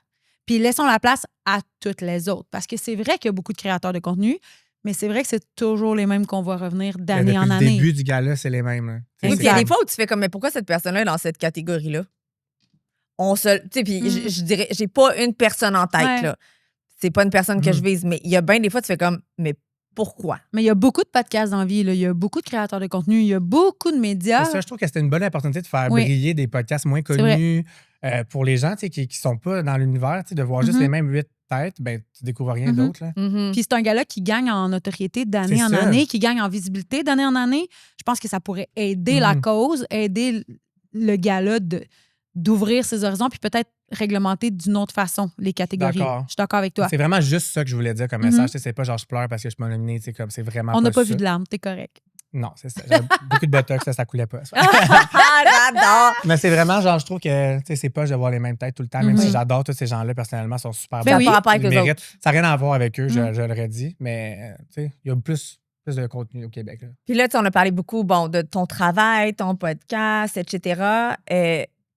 Speaker 2: Puis laissons la place à toutes les autres. Parce que c'est vrai qu'il y a beaucoup de créateurs de contenu, mais c'est vrai que c'est toujours les mêmes qu'on va revenir d'année
Speaker 3: Depuis
Speaker 2: en
Speaker 3: le
Speaker 2: année.
Speaker 3: début du gala, c'est les mêmes. là. Tu sais,
Speaker 1: Oui,
Speaker 3: c'est
Speaker 1: puis il y a des
Speaker 3: comme-
Speaker 1: fois où tu fais comme, mais pourquoi cette personne-là est dans cette catégorie-là? On se. Tu sais, puis je dirais, j'ai pas une personne en tête,
Speaker 2: Ouais.
Speaker 1: là. C'est pas une personne que je vise, mais il y a bien des fois, tu fais comme, mais pourquoi?
Speaker 2: Mais il y a beaucoup de podcasts dans la vie, là. Il y a beaucoup de créateurs de contenu, il y a beaucoup de médias.
Speaker 3: C'est ça, je trouve que c'était une bonne opportunité de faire
Speaker 2: Oui.
Speaker 3: briller des podcasts moins
Speaker 2: C'est vrai.
Speaker 3: connus pour les gens tu sais, qui sont pas dans l'univers, tu sais, de voir juste
Speaker 2: Mhm.
Speaker 3: les mêmes 8 têtes, ben, tu découvres rien
Speaker 2: Mhm.
Speaker 3: d'autre. là.
Speaker 1: Mhm.
Speaker 2: Puis c'est un gars-là qui gagne en notoriété d'année
Speaker 3: C'est
Speaker 2: en
Speaker 3: ça.
Speaker 2: année, qui gagne en visibilité d'année en année. Je pense que ça pourrait aider la
Speaker 3: Mhm.
Speaker 2: cause, aider le gars-là d'ouvrir ses horizons, puis peut-être réglementer d'une autre façon les catégories.
Speaker 3: D'accord.
Speaker 2: Je suis d'accord avec toi.
Speaker 3: C'est vraiment juste ça que je voulais dire comme
Speaker 2: Mhm.
Speaker 3: message. Tu sais, c'est pas genre je pleure parce que je suis pas nominé, tu sais, comme c'est vraiment
Speaker 2: On n'a pas
Speaker 3: ça.
Speaker 2: vu de larmes, t'es correct.
Speaker 3: Non, c'est ça. J'avais beaucoup de botox, ça coulait pas.
Speaker 1: Ah, j'adore!
Speaker 3: Mais c'est vraiment genre, je trouve que tu sais, c'est pas de voir les mêmes têtes tout le temps, même
Speaker 2: Mhm.
Speaker 3: si j'adore tous ces gens-là personnellement, ils sont super
Speaker 2: Ben
Speaker 3: bons.
Speaker 2: oui.
Speaker 1: Ça n'a pas rapport avec
Speaker 3: Ils
Speaker 1: eux
Speaker 3: méritent. Ça n'a rien à voir avec eux,
Speaker 2: Mhm.
Speaker 3: je l'aurais dit, mais tu sais, il y a plus de contenu au Québec. Là.
Speaker 1: Puis là, tu sais, on a parlé beaucoup bon, de ton travail, ton podcast, etc.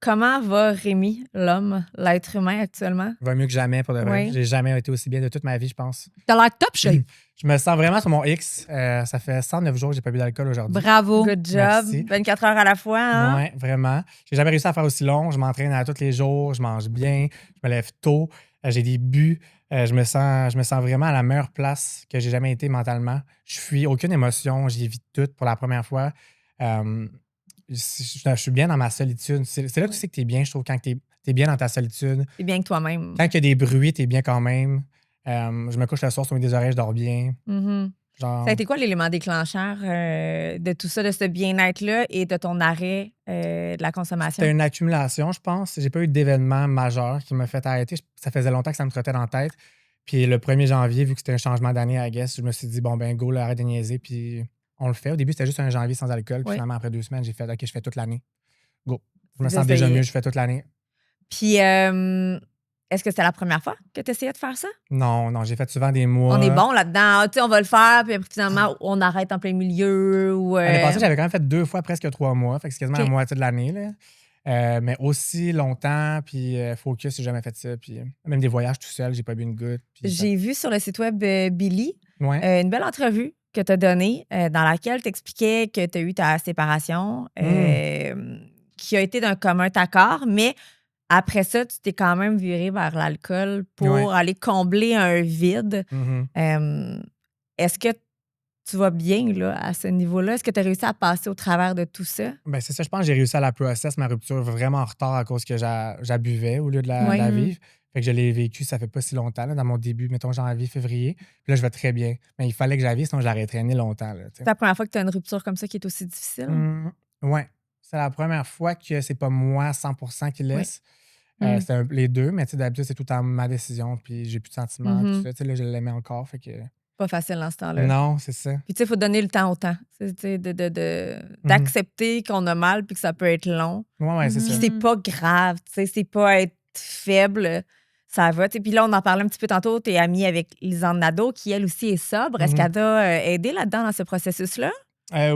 Speaker 1: Comment va Rémi, l'homme, l'être humain actuellement?
Speaker 3: Va mieux que jamais pour de vrai.
Speaker 1: Oui.
Speaker 3: J'ai jamais été aussi bien de toute ma vie, je pense.
Speaker 2: T'as l'air top shape.
Speaker 3: Je me sens vraiment sur mon X. Ça fait 109 jours que j'ai pas bu d'alcool aujourd'hui.
Speaker 2: Bravo.
Speaker 1: Good job.
Speaker 3: Merci.
Speaker 1: 24 heures à la fois, hein?
Speaker 3: Ouais, vraiment. J'ai jamais réussi à faire aussi long. Je m'entraîne à tous les jours, je mange bien, je me lève tôt, j'ai des buts. Je me sens vraiment à la meilleure place que j'ai jamais été mentalement. Je fuis aucune émotion, j'y évite tout pour la première fois. Je suis bien dans ma solitude. C'est là que tu sais que tu es bien, je trouve, quand tu es T'es bien dans ta solitude.
Speaker 1: C'est bien que toi-même.
Speaker 3: Quand il y a des bruits, t'es bien quand même. Je me couche le soir sur mes des oreilles, je dors bien.
Speaker 1: Mhm.
Speaker 3: Genre,
Speaker 1: Ça a été quoi l'élément déclencheur de tout ça, de ce bien-être-là et de ton arrêt de la consommation?
Speaker 3: c'était une accumulation, je pense. J'ai pas eu d'événement majeur qui m'a fait arrêter. Ça faisait longtemps que ça me trottait dans la tête. Puis le 1er janvier, vu que c'était un changement d'année, I guess, je me suis dit, bon, ben, go, là, arrête de niaiser. Puis on le fait. Au début, c'était juste un janvier sans alcool. Puis
Speaker 1: Oui.
Speaker 3: finalement, après 2 semaines, j'ai fait, OK, je fais toute l'année. Go. Je me
Speaker 1: J'ai
Speaker 3: sens déjà
Speaker 1: essayé.
Speaker 3: mieux, je fais toute l'année.
Speaker 1: Puis, est-ce que c'était la première fois que tu essayais de faire ça?
Speaker 3: Non, j'ai fait souvent des mois.
Speaker 1: On est bon là-dedans. Ah, tu sais, on va le faire, puis après, finalement, on arrête en plein milieu. Ou,
Speaker 3: L'année passée, j'avais quand même fait 2 fois presque 3 mois. Fait que c'est quasiment
Speaker 1: OK.
Speaker 3: la moitié de l'année. Là. Mais aussi longtemps, puis focus, j'ai jamais fait ça. Puis même des voyages tout seul, j'ai pas bu une goutte. Puis
Speaker 1: J'ai vu sur le site web Billy
Speaker 3: Ouais.
Speaker 1: une belle entrevue que tu as donnée dans laquelle tu expliquais que tu as eu ta séparation qui a été d'un commun accord, mais après ça, tu t'es quand même viré vers l'alcool pour
Speaker 3: Ouais.
Speaker 1: aller combler un vide.
Speaker 3: Mhm.
Speaker 1: Est-ce que tu vas bien là, à ce niveau-là? Est-ce que tu as réussi à passer au travers de tout ça?
Speaker 3: Ben, c'est ça, je pense que j'ai réussi à la process, ma rupture, vraiment en retard à cause que j'abuvais au lieu de
Speaker 1: Oui.
Speaker 3: la vivre. Fait que je l'ai vécu, ça fait pas si longtemps, là, dans mon début, mettons janvier, février. Puis là, je vais très bien. Mais il fallait que j'avive, sinon je l'aurais traîné longtemps. Là, tu sais.
Speaker 1: C'est la première fois que tu as une rupture comme ça qui est aussi difficile?
Speaker 3: Ouais. C'est la première fois que c'est pas moi 100% qui laisse. C'était les deux, mais tu sais, d'habitude, c'est tout le temps ma décision, puis j'ai plus de sentiments, tout ça. Tu sais, là, je l'aimais encore, fait que...
Speaker 1: Pas facile dans ce temps-là.
Speaker 3: Non, c'est ça.
Speaker 1: Puis, tu sais, il faut donner le temps au temps. Tu sais, d'accepter qu'on a mal puis que ça peut être long.
Speaker 3: Ouais, c'est
Speaker 1: Puis,
Speaker 3: ça.
Speaker 1: c'est pas grave. Tu sais, c'est pas être faible. Ça va. Tu sais, puis là, on en parlait un petit peu tantôt. Tu es amie avec Lisanne Nadeau, qui, elle aussi, est sobre. Est-ce qu'elle t'a aidé là-dedans, dans ce processus-là?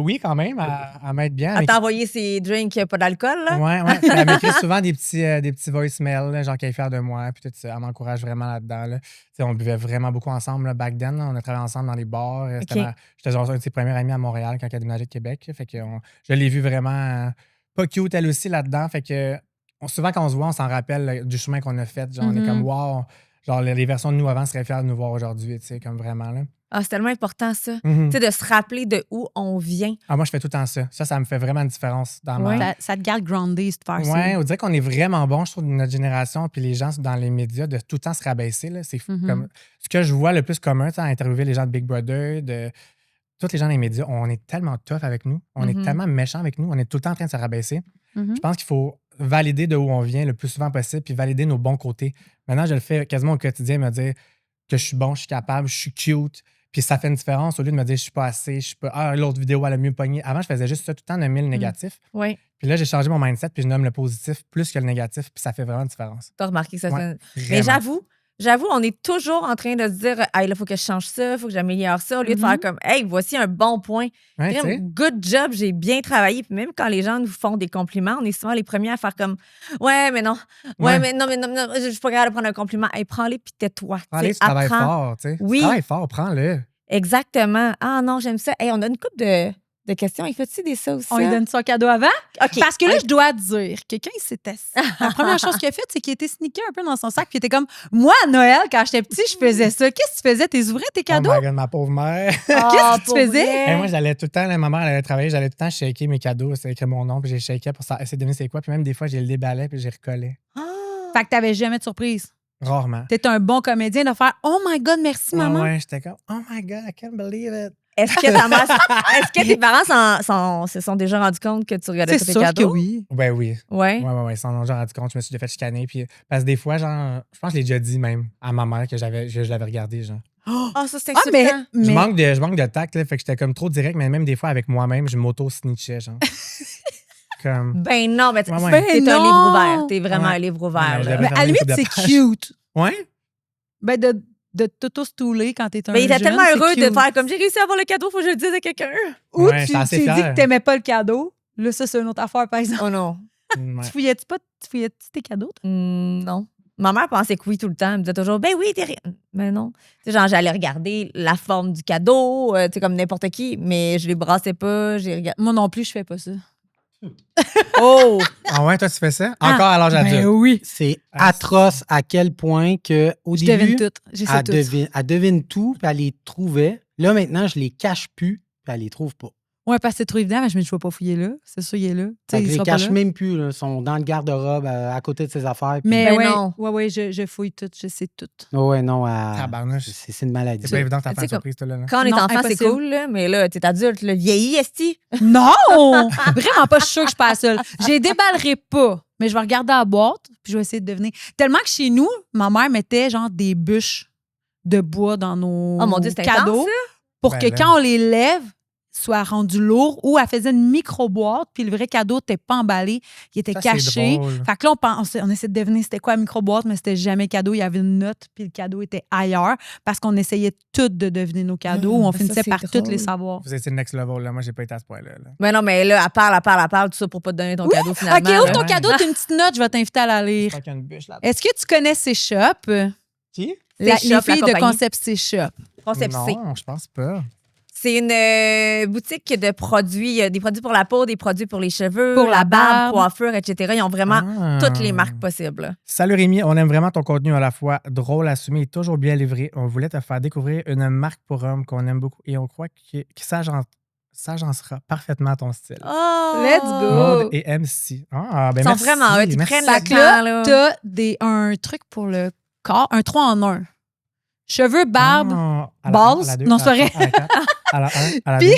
Speaker 3: Oui, quand même, à m'être bien.
Speaker 1: Elle t'a envoyé ses drinks pas d'alcool, là?
Speaker 3: Ouais. Elle m'écrit souvent des petits voicemails, là, genre qu'elle est fière de moi, puis tout ça. Elle m'encourage vraiment là-dedans. Là. Tu sais, on buvait vraiment beaucoup ensemble, là, back then. Là. On a travaillé ensemble dans les bars. J'étais genre un de ses premiers amis à Montréal quand elle a déménagé de Québec. Fait que je l'ai vu vraiment pas cute, elle aussi, là-dedans. Fait que souvent, quand on se voit, on s'en rappelle là, du chemin qu'on a fait. Genre, on est comme, wow, genre les versions de nous avant seraient fiers de nous voir aujourd'hui, tu sais, comme vraiment, là.
Speaker 1: Ah, c'est tellement important, ça.
Speaker 3: Mhm.
Speaker 1: Tu sais, de se rappeler de où on vient.
Speaker 3: Ah, moi, je fais tout le temps ça. Ça me fait vraiment une différence dans ma...
Speaker 2: Ça te garde groundé, de faire ça.
Speaker 3: Ouais, on dirait qu'on est vraiment bon, je trouve, de notre génération, puis les gens dans les médias, de tout le temps se rabaisser. Là, c'est comme ce que je vois le plus commun, à interviewer les gens de Big Brother, de tous les gens dans les médias, on est tellement tough avec nous, on est tellement méchants avec nous, on est tout le temps en train de se rabaisser. Je pense qu'il faut valider de où on vient le plus souvent possible, puis valider nos bons côtés. Maintenant, je le fais quasiment au quotidien, me dire que je suis bon, je suis capable, je suis cute. Puis ça fait une différence au lieu de me dire je suis pas assez, je suis pas. Ah, l'autre vidéo, elle a mieux pogné. Avant, je faisais juste ça tout le temps, nommer le négatif.
Speaker 1: Oui.
Speaker 3: Puis là, j'ai changé mon mindset, puis je nomme le positif plus que le négatif, puis ça fait vraiment une différence.
Speaker 1: Tu as remarqué que ça
Speaker 3: Ouais,
Speaker 1: fait. Mais j'avoue, on est toujours en train de se dire hey, là, il faut que je change ça, il faut que j'améliore ça, au lieu de faire comme hey, voici un bon point.
Speaker 3: Ouais, tu sais.
Speaker 1: Good job, j'ai bien travaillé. Puis même quand les gens nous font des compliments, on est souvent les premiers à faire comme ouais, mais non. Ouais, mais non, je suis pas capable de prendre un compliment. Hey, prends-les puis tais-toi.
Speaker 3: Prends-les, tu travailles fort, tu sais.
Speaker 1: Oui.
Speaker 3: Tu travailles fort, prends-le.
Speaker 1: Exactement. Ah non, j'aime ça. Hey, on a une couple de questions. Il faut-tu des ça aussi?
Speaker 2: On lui donne son cadeau avant?
Speaker 1: OK.
Speaker 2: Parce que là, je dois dire, quelqu'un, il s'est assis. La première chose qu'il a faite, c'est qu'il était sneaké un peu dans son sac. Puis il était comme, moi, à Noël, quand j'étais petit, je faisais ça. Qu'est-ce que tu faisais? T'es ouvrais tes cadeaux?
Speaker 3: Oh my God, ma pauvre mère.
Speaker 1: Qu'est-ce
Speaker 2: que tu faisais?
Speaker 3: Hey, moi, j'allais tout le temps, là, ma mère, elle allait travailler, j'allais tout le temps shaker mes cadeaux. C'était écrit mon nom, puis j'ai shaké pour essayer de deviner c'est quoi. Puis même des fois, j'ai le déballais, puis j'ai recollé.
Speaker 2: Fait que t'avais jamais de surprise.
Speaker 3: Rarement.
Speaker 2: T'es un bon comédien de faire, oh my God, merci, maman.
Speaker 3: Ouais, j'étais comme, oh my God, I can't believe it.
Speaker 1: Est-ce que tes parents se sont déjà rendus compte que tu regardais tous tes
Speaker 2: C'est sûr que
Speaker 1: cadeaux?
Speaker 2: oui.
Speaker 3: Ben oui.
Speaker 1: Ouais.
Speaker 3: Ouais, ils s'en ont déjà rendu compte. Je me suis déjà fait chicaner. Puis, parce que des fois, genre, je pense que je l'ai déjà dit même à ma mère que je l'avais regardé, genre.
Speaker 1: Ah, ça, c'est
Speaker 2: Ah, mais,
Speaker 1: insultant.
Speaker 3: Je manque de tact, là, fait que j'étais comme trop direct, mais même des fois avec moi-même, je m'auto-snitchais, genre. Comme...
Speaker 1: Ben non, mais
Speaker 3: Ouais.
Speaker 1: t'es un
Speaker 2: non.
Speaker 1: livre ouvert. T'es vraiment
Speaker 3: Ouais.
Speaker 1: un livre
Speaker 3: Ouais,
Speaker 1: ouvert.
Speaker 3: je
Speaker 1: là.
Speaker 3: l'avais
Speaker 2: mais à la limite,
Speaker 3: fermé une
Speaker 2: c'est
Speaker 3: couple de
Speaker 2: cute.
Speaker 3: Ouais?
Speaker 2: Ben, de t'auto-stouler quand t'es un
Speaker 1: Mais il était
Speaker 2: jeune,
Speaker 1: tellement
Speaker 2: c'est
Speaker 1: heureux de
Speaker 2: cute.
Speaker 1: faire comme j'ai réussi à avoir le cadeau, faut que je le dise à quelqu'un.
Speaker 2: Ou
Speaker 3: Ouais,
Speaker 2: tu
Speaker 3: j'étais assez
Speaker 2: dis
Speaker 3: fier.
Speaker 2: que t'aimais pas le cadeau. Là, ça, c'est une autre affaire, par exemple.
Speaker 1: Oh non.
Speaker 3: Ouais.
Speaker 2: Tu fouillais-tu tes cadeaux, toi?
Speaker 1: Non. Ma mère pensait que oui tout le temps. Elle me disait toujours, ben oui, t'es rien. Mais non. Tu sais, genre, j'allais regarder la forme du cadeau, tu sais, comme n'importe qui, mais je les brassais pas.
Speaker 2: Moi non plus, je fais pas ça.
Speaker 1: Oh!
Speaker 3: Ah ouais, toi, tu fais ça? Encore à l'âge adulte?
Speaker 2: Ben oui.
Speaker 4: C'est
Speaker 3: Ah,
Speaker 4: atroce à quel point que au
Speaker 2: Je
Speaker 4: début,
Speaker 2: devine tout. J'ai ça tout.
Speaker 4: elle devine tout, puis elle les trouvait. Là, maintenant, je les cache plus, puis elle les trouve pas.
Speaker 2: Ouais, parce que c'est trop évident, mais je me dis, je vais pas fouiller là. C'est sûr, il est là. Tu sais,
Speaker 4: Fait que
Speaker 2: il
Speaker 4: je les
Speaker 2: sera pas
Speaker 4: cache
Speaker 2: là.
Speaker 4: même plus. Là. Ils sont dans le garde-robe à côté de ses affaires. Puis...
Speaker 2: Mais
Speaker 1: Ben
Speaker 2: ouais,
Speaker 1: non.
Speaker 2: ouais, je fouille tout, je sais tout.
Speaker 4: Oh, ouais, non.
Speaker 3: Tabarnouche.
Speaker 4: C'est une maladie.
Speaker 3: C'est pas évident de faire
Speaker 1: Tu sais,
Speaker 3: une surprise, toi, là.
Speaker 1: Quand on est
Speaker 2: Non,
Speaker 1: enfant, c'est
Speaker 2: impossible.
Speaker 1: cool, là, mais là, t'es adulte, le vieilli, esti.
Speaker 2: Non! Vraiment pas, je suis sûre que je suis pas la seule. Je les déballerai pas, mais je vais regarder la boîte, puis je vais essayer de deviner. Tellement que chez nous, ma mère mettait genre des bûches de bois dans nos
Speaker 1: Oh mon Dieu, c'est
Speaker 2: cadeaux
Speaker 1: intense,
Speaker 2: pour
Speaker 3: Ben
Speaker 2: que
Speaker 3: là.
Speaker 2: quand on les lève, soit rendu lourd, ou elle faisait une micro-boîte, puis le vrai cadeau n'était pas emballé, il était
Speaker 3: Ça, c'est
Speaker 2: caché.
Speaker 3: drôle.
Speaker 2: Fait que là, on essayait de deviner c'était quoi la micro-boîte, mais c'était jamais cadeau. Il y avait une note, puis le cadeau était ailleurs, parce qu'on essayait tout de deviner nos cadeaux, ou on
Speaker 1: ça,
Speaker 2: finissait
Speaker 1: c'est
Speaker 2: par
Speaker 1: drôle.
Speaker 2: toutes les savoir.
Speaker 3: Vous étiez le next level, là. Moi, j'ai pas été à ce point-là. Là.
Speaker 1: Mais non, mais là, elle parle, tout ça pour pas te donner ton cadeau, finalement.
Speaker 2: OK, ouvre
Speaker 1: là.
Speaker 2: ton
Speaker 3: Ouais.
Speaker 2: cadeau, t'as une petite note, je vais t'inviter à la lire.
Speaker 3: J'espère qu'il y a une bûche là.
Speaker 2: Est-ce que tu connais ces shops?
Speaker 3: Qui?
Speaker 2: Les
Speaker 1: Shop, la
Speaker 2: filles de
Speaker 1: compagnie.
Speaker 2: Concept C Shop.
Speaker 1: Concept C.
Speaker 3: Non, je pense pas.
Speaker 1: C'est une boutique de produits. Il y a des produits pour la peau, des produits pour les cheveux,
Speaker 2: Pour la barbe.
Speaker 1: coiffure, etc. Ils ont vraiment
Speaker 3: Ah.
Speaker 1: toutes les marques possibles.
Speaker 3: Salut Rémi, on aime vraiment ton contenu à la fois drôle, assumé et toujours bien livré. On voulait te faire découvrir une marque pour hommes qu'on aime beaucoup et on croit qu'il s'agencera parfaitement à ton style.
Speaker 1: Oh!
Speaker 2: Let's go!
Speaker 3: Maude et MC. Ah, ben
Speaker 1: Ils sont
Speaker 3: merci.
Speaker 1: vraiment hot. Ils
Speaker 3: merci.
Speaker 1: prennent
Speaker 2: Fait
Speaker 1: le
Speaker 2: que là,
Speaker 1: temps, là.
Speaker 2: t'as un truc pour le corps, un 3 en 1. Cheveux, barbe,
Speaker 3: Ah, à la
Speaker 2: balls.
Speaker 3: un, à la deux,
Speaker 2: Non,
Speaker 3: à
Speaker 2: c'est
Speaker 3: la
Speaker 2: vrai.
Speaker 3: trois, à la quatre, à la 1, à la
Speaker 2: Puis-
Speaker 3: 2.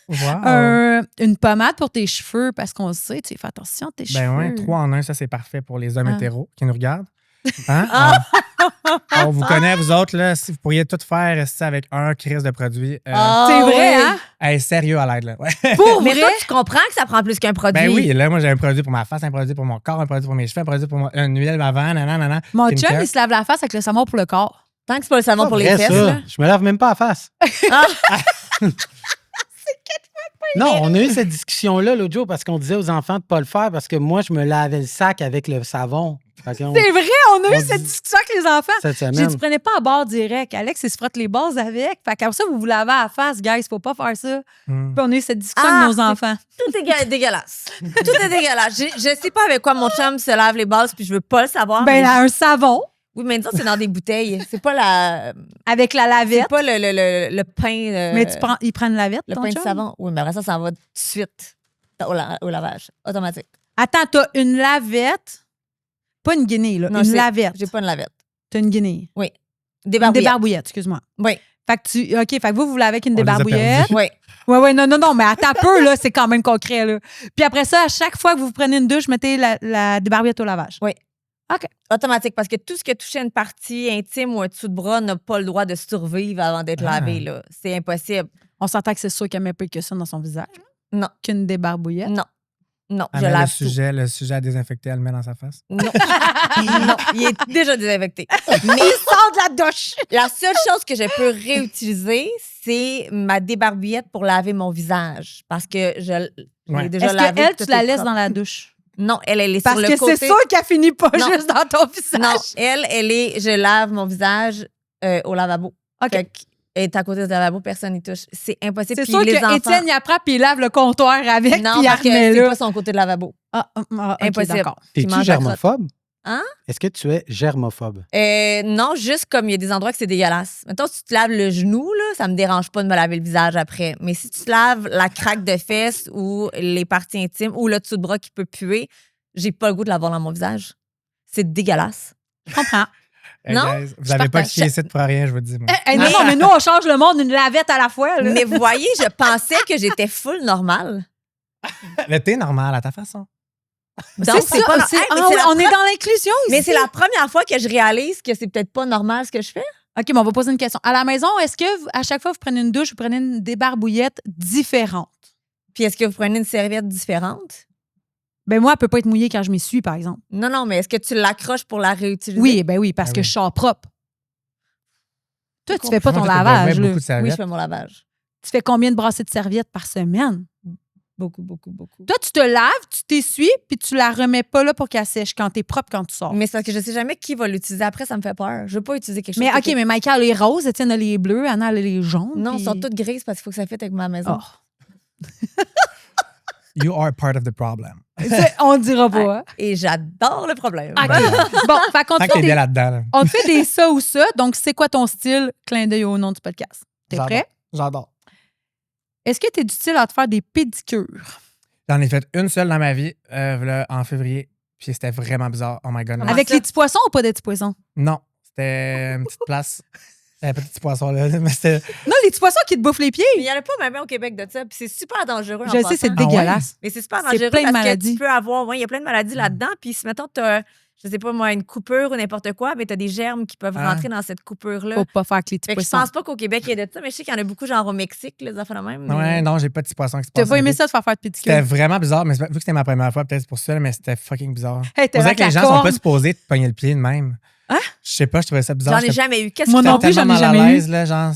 Speaker 3: Wow.
Speaker 2: une pommade pour tes cheveux, parce qu'on sait, tu sais, fais attention à tes cheveux.
Speaker 3: Ben ouais, 3 en 1, ça c'est parfait pour les hommes
Speaker 2: Ah.
Speaker 3: hétéros qui nous regardent. Hein? On vous connaît, vous autres, là, si vous pourriez tout faire ça avec un crise de produit.
Speaker 1: Ah,
Speaker 2: C'est vrai,
Speaker 1: oui.
Speaker 2: hein?
Speaker 3: Hey, sérieux à l'aide, là. Ouais.
Speaker 2: Pour
Speaker 1: Mais
Speaker 2: vrai?
Speaker 1: toi, tu comprends que ça prend plus qu'un produit.
Speaker 3: Ben oui, là, moi, j'ai un produit pour ma face, un produit pour mon corps, un produit pour mes cheveux, un produit pour une huile avant, nanana.
Speaker 2: Mon
Speaker 3: skincare.
Speaker 2: chum, il se lave la face avec le savon pour le corps.
Speaker 1: Tant que c'est pas le savon
Speaker 4: Pas
Speaker 1: pour les
Speaker 4: vrai,
Speaker 1: fesses.
Speaker 4: ça.
Speaker 1: là.
Speaker 4: Je me lave même pas la face.
Speaker 1: Ah.
Speaker 4: Non, on a eu cette discussion-là l'autre jour parce qu'on disait aux enfants de ne pas le faire parce que moi, je me lavais le sac avec le savon. Fait qu'on-
Speaker 2: C'est vrai, on a
Speaker 4: on
Speaker 2: eu cette
Speaker 4: dit-
Speaker 2: discussion avec les enfants.
Speaker 4: cette
Speaker 2: J'ai
Speaker 4: semaine.
Speaker 2: dit, prenez pas à bord direct. Alex, il se frotte les bases avec. Fait qu'après ça, vous vous lavez à la face, guys. Faut pas faire ça.
Speaker 3: Hmm.
Speaker 2: Puis on a eu cette discussion
Speaker 1: Ah,
Speaker 2: avec nos enfants.
Speaker 1: Tout est dégueulasse. Tout est dégueulasse. Je sais pas avec quoi mon chum se lave les bases, puis je veux pas le savoir.
Speaker 2: Ben,
Speaker 1: mais
Speaker 2: un savon
Speaker 1: oui, mais disons, c'est dans des bouteilles. C'est pas la.
Speaker 2: avec la
Speaker 1: C'est
Speaker 2: lavette.
Speaker 1: pas le pain.
Speaker 2: Mais ils prennent la lavette,
Speaker 1: Le
Speaker 2: ton
Speaker 1: pain de
Speaker 2: chum?
Speaker 1: savon. Oui, mais après ça va tout de suite au lavage. Automatique.
Speaker 2: Attends, t'as une lavette. Pas une guinée, là.
Speaker 1: Non,
Speaker 2: une
Speaker 1: j'ai-
Speaker 2: lavette.
Speaker 1: J'ai pas une lavette.
Speaker 2: T'as une guinée.
Speaker 1: Des
Speaker 2: Une
Speaker 1: barbouillettes.
Speaker 2: débarbouillette, excuse-moi.
Speaker 1: Oui.
Speaker 2: Fait que OK, fait que vous lavez avec une
Speaker 3: On les a
Speaker 2: débarbouillette.
Speaker 3: perdus.
Speaker 1: Oui.
Speaker 2: Ouais, non, mais attends peu, là, c'est quand même concret, là. Puis après ça, à chaque fois que vous prenez une douche, mettez la débarbouillette au lavage.
Speaker 1: Oui. Automatique, parce que tout ce qui touche une partie intime ou un dessous de bras n'a pas le droit de survivre avant d'être
Speaker 3: Ah.
Speaker 1: lavé. Là. C'est impossible.
Speaker 2: On s'entend que c'est sûr qu'elle met plus que ça dans son visage.
Speaker 1: Non.
Speaker 2: Qu'une débarbouillette.
Speaker 1: Non. Non,
Speaker 3: Elle
Speaker 1: je
Speaker 3: met
Speaker 1: lave
Speaker 3: le sujet à désinfecter, elle le met dans sa face.
Speaker 1: tout. Non. Non, il est déjà désinfecté. Mais il sort de la douche. La seule chose que je peux réutiliser, c'est ma débarbouillette pour laver mon visage. Parce que je
Speaker 3: Ouais.
Speaker 1: l'ai déjà
Speaker 2: Est-ce
Speaker 1: lavé.
Speaker 2: qu'elle,
Speaker 1: tout
Speaker 2: tu la
Speaker 1: est
Speaker 2: laisses
Speaker 1: propre.
Speaker 2: dans la douche?
Speaker 1: Non, elle est
Speaker 2: Parce
Speaker 1: sur
Speaker 2: que
Speaker 1: le côté.
Speaker 2: c'est sûr qu'elle finit pas
Speaker 1: Non.
Speaker 2: juste dans ton visage.
Speaker 1: Non, elle est. Je lave mon visage au lavabo.
Speaker 2: OK.
Speaker 1: Fait qu'elle est à côté du lavabo, personne n'y touche. C'est impossible.
Speaker 2: C'est
Speaker 1: Puis
Speaker 2: sûr
Speaker 1: les enfants-
Speaker 2: qu'Étienne, il apprend puis il lave le comptoir avec
Speaker 1: Non,
Speaker 2: puis il
Speaker 1: parce que
Speaker 2: remet
Speaker 1: c'est
Speaker 2: là.
Speaker 1: pas son côté de lavabo.
Speaker 2: OK,
Speaker 1: Impossible.
Speaker 2: d'accord.
Speaker 1: Qui
Speaker 4: T'es-tu
Speaker 1: mange la crotte.
Speaker 4: germophobe?
Speaker 1: Hein?
Speaker 4: Est-ce que tu es germophobe?
Speaker 1: Non, juste comme il y a des endroits que c'est dégueulasse. Mettons, si tu te laves le genou, là, ça me dérange pas de me laver le visage après. Mais si tu te laves la craque de fesses ou les parties intimes ou le dessous de bras qui peut puer, j'ai pas le goût de l'avoir dans mon visage. C'est dégueulasse.
Speaker 2: Je comprends.
Speaker 3: Hey,
Speaker 1: Non?
Speaker 3: guys, vous n'avez pas
Speaker 1: partage.
Speaker 3: chié ici pour rien, je vous le dis. Moi.
Speaker 2: Non, mais nous, on change le monde une lavette à la fois. Là.
Speaker 1: Mais vous voyez, je pensais que j'étais full normale.
Speaker 3: Le thé est normal à ta façon.
Speaker 1: Donc, c'est pas no-
Speaker 2: c'est-
Speaker 1: Hey, mais
Speaker 2: ah
Speaker 1: c'est
Speaker 2: oui,
Speaker 1: la
Speaker 2: on est dans l'inclusion ici.
Speaker 1: Mais c'est la première fois que je réalise que c'est peut-être pas normal ce que je fais.
Speaker 2: OK, mais on va poser une question. À la maison, est-ce que à chaque fois que vous prenez une douche, vous prenez une débarbouillette différente?
Speaker 1: Puis est-ce que vous prenez une serviette différente?
Speaker 2: Ben moi, elle peut pas être mouillée quand je m'essuie, par exemple.
Speaker 1: Non, mais est-ce que tu l'accroches pour la réutiliser?
Speaker 2: Oui, parce
Speaker 3: Ah
Speaker 2: que
Speaker 3: oui.
Speaker 2: je sors propre. Toi, tu
Speaker 1: Comprends.
Speaker 2: fais pas ton
Speaker 3: Moi, t'as
Speaker 2: lavage.
Speaker 3: bien
Speaker 2: là.
Speaker 3: beaucoup de
Speaker 1: Oui, je
Speaker 3: serviettes.
Speaker 1: fais mon lavage.
Speaker 2: Tu fais combien de brassées de serviettes par semaine?
Speaker 1: Beaucoup, beaucoup, beaucoup.
Speaker 2: Toi, tu te laves, tu t'essuies, puis tu la remets pas là pour qu'elle sèche quand t'es propre quand tu sors.
Speaker 1: Mais c'est parce que je sais jamais qui va l'utiliser après, ça me fait peur. Je veux pas utiliser quelque chose.
Speaker 2: Mais OK,
Speaker 1: qui-
Speaker 2: mais Maïka a les roses, Étienne a les bleus, Anna a les jaunes.
Speaker 1: Non,
Speaker 2: puis-
Speaker 1: elles sont toutes grises parce qu'il faut que ça fitte avec ma maison.
Speaker 2: Oh.
Speaker 3: You are part of the problem.
Speaker 2: On dira pas. hein.
Speaker 1: Et j'adore le problème.
Speaker 2: OK.
Speaker 3: Ben,
Speaker 2: Bon, fait qu'on te
Speaker 3: Tant que
Speaker 2: fait
Speaker 3: t'es bien
Speaker 2: des,
Speaker 3: là-dedans. là.
Speaker 2: on te fait des ça ou ça. Donc, c'est quoi ton style? Clin d'œil au nom du podcast. T'es
Speaker 3: J'adore.
Speaker 2: prêt?
Speaker 3: J'adore.
Speaker 2: Est-ce que tu es du style à te faire des pédicures?
Speaker 3: J'en ai fait une seule dans ma vie, là, en février. Puis c'était vraiment bizarre. Oh my God.
Speaker 1: Comment
Speaker 2: Avec
Speaker 1: ça?
Speaker 2: les petits poissons ou pas des petits poissons?
Speaker 3: Non, c'était une petite place. Un petit poisson là, mais c'était.
Speaker 2: Non, les petits poissons qui te bouffent les pieds.
Speaker 1: Il n'y en a pas même au Québec de ça. Puis c'est super dangereux.
Speaker 2: Je sais, c'est dégueulasse.
Speaker 1: Mais c'est super
Speaker 2: C'est
Speaker 1: dangereux
Speaker 2: plein de
Speaker 1: parce
Speaker 2: maladies.
Speaker 1: que tu peux avoir... Oui, il y a plein de maladies là-dedans. Puis si, mettons, tu as, je sais pas moi, une coupure ou n'importe quoi, mais tu as des germes qui peuvent rentrer dans cette coupure-là.
Speaker 2: Faut pas faire avec les petits
Speaker 1: Fait que je
Speaker 2: poissons.
Speaker 1: pense pas qu'au Québec, il y ait de ça, mais je sais qu'il y en a beaucoup, genre au Mexique, les enfants de même. mais-
Speaker 3: Ouais, non, j'ai pas de petits poissons qui se
Speaker 2: T'as
Speaker 3: passent.
Speaker 2: pas
Speaker 3: en
Speaker 2: aimé
Speaker 3: été.
Speaker 2: ça de faire de pédicures?
Speaker 3: C'était vraiment bizarre, mais vu que c'était ma première fois, peut-être c'est pour ça, mais c'était fucking bizarre.
Speaker 2: Hey,
Speaker 3: On
Speaker 2: t'es
Speaker 3: dirait
Speaker 2: avec
Speaker 3: que les
Speaker 2: la
Speaker 3: gens sont pas
Speaker 2: corne.
Speaker 3: supposés de pogner le pied de même.
Speaker 2: Hein?
Speaker 3: Je sais pas, je trouvais ça bizarre.
Speaker 1: J'en ai jamais eu. Qu'est-ce
Speaker 2: Moi
Speaker 1: qu'il
Speaker 2: non
Speaker 1: fait?
Speaker 2: plus, j'en ai
Speaker 3: mal à
Speaker 2: jamais eu.
Speaker 3: l'aise, là, genre.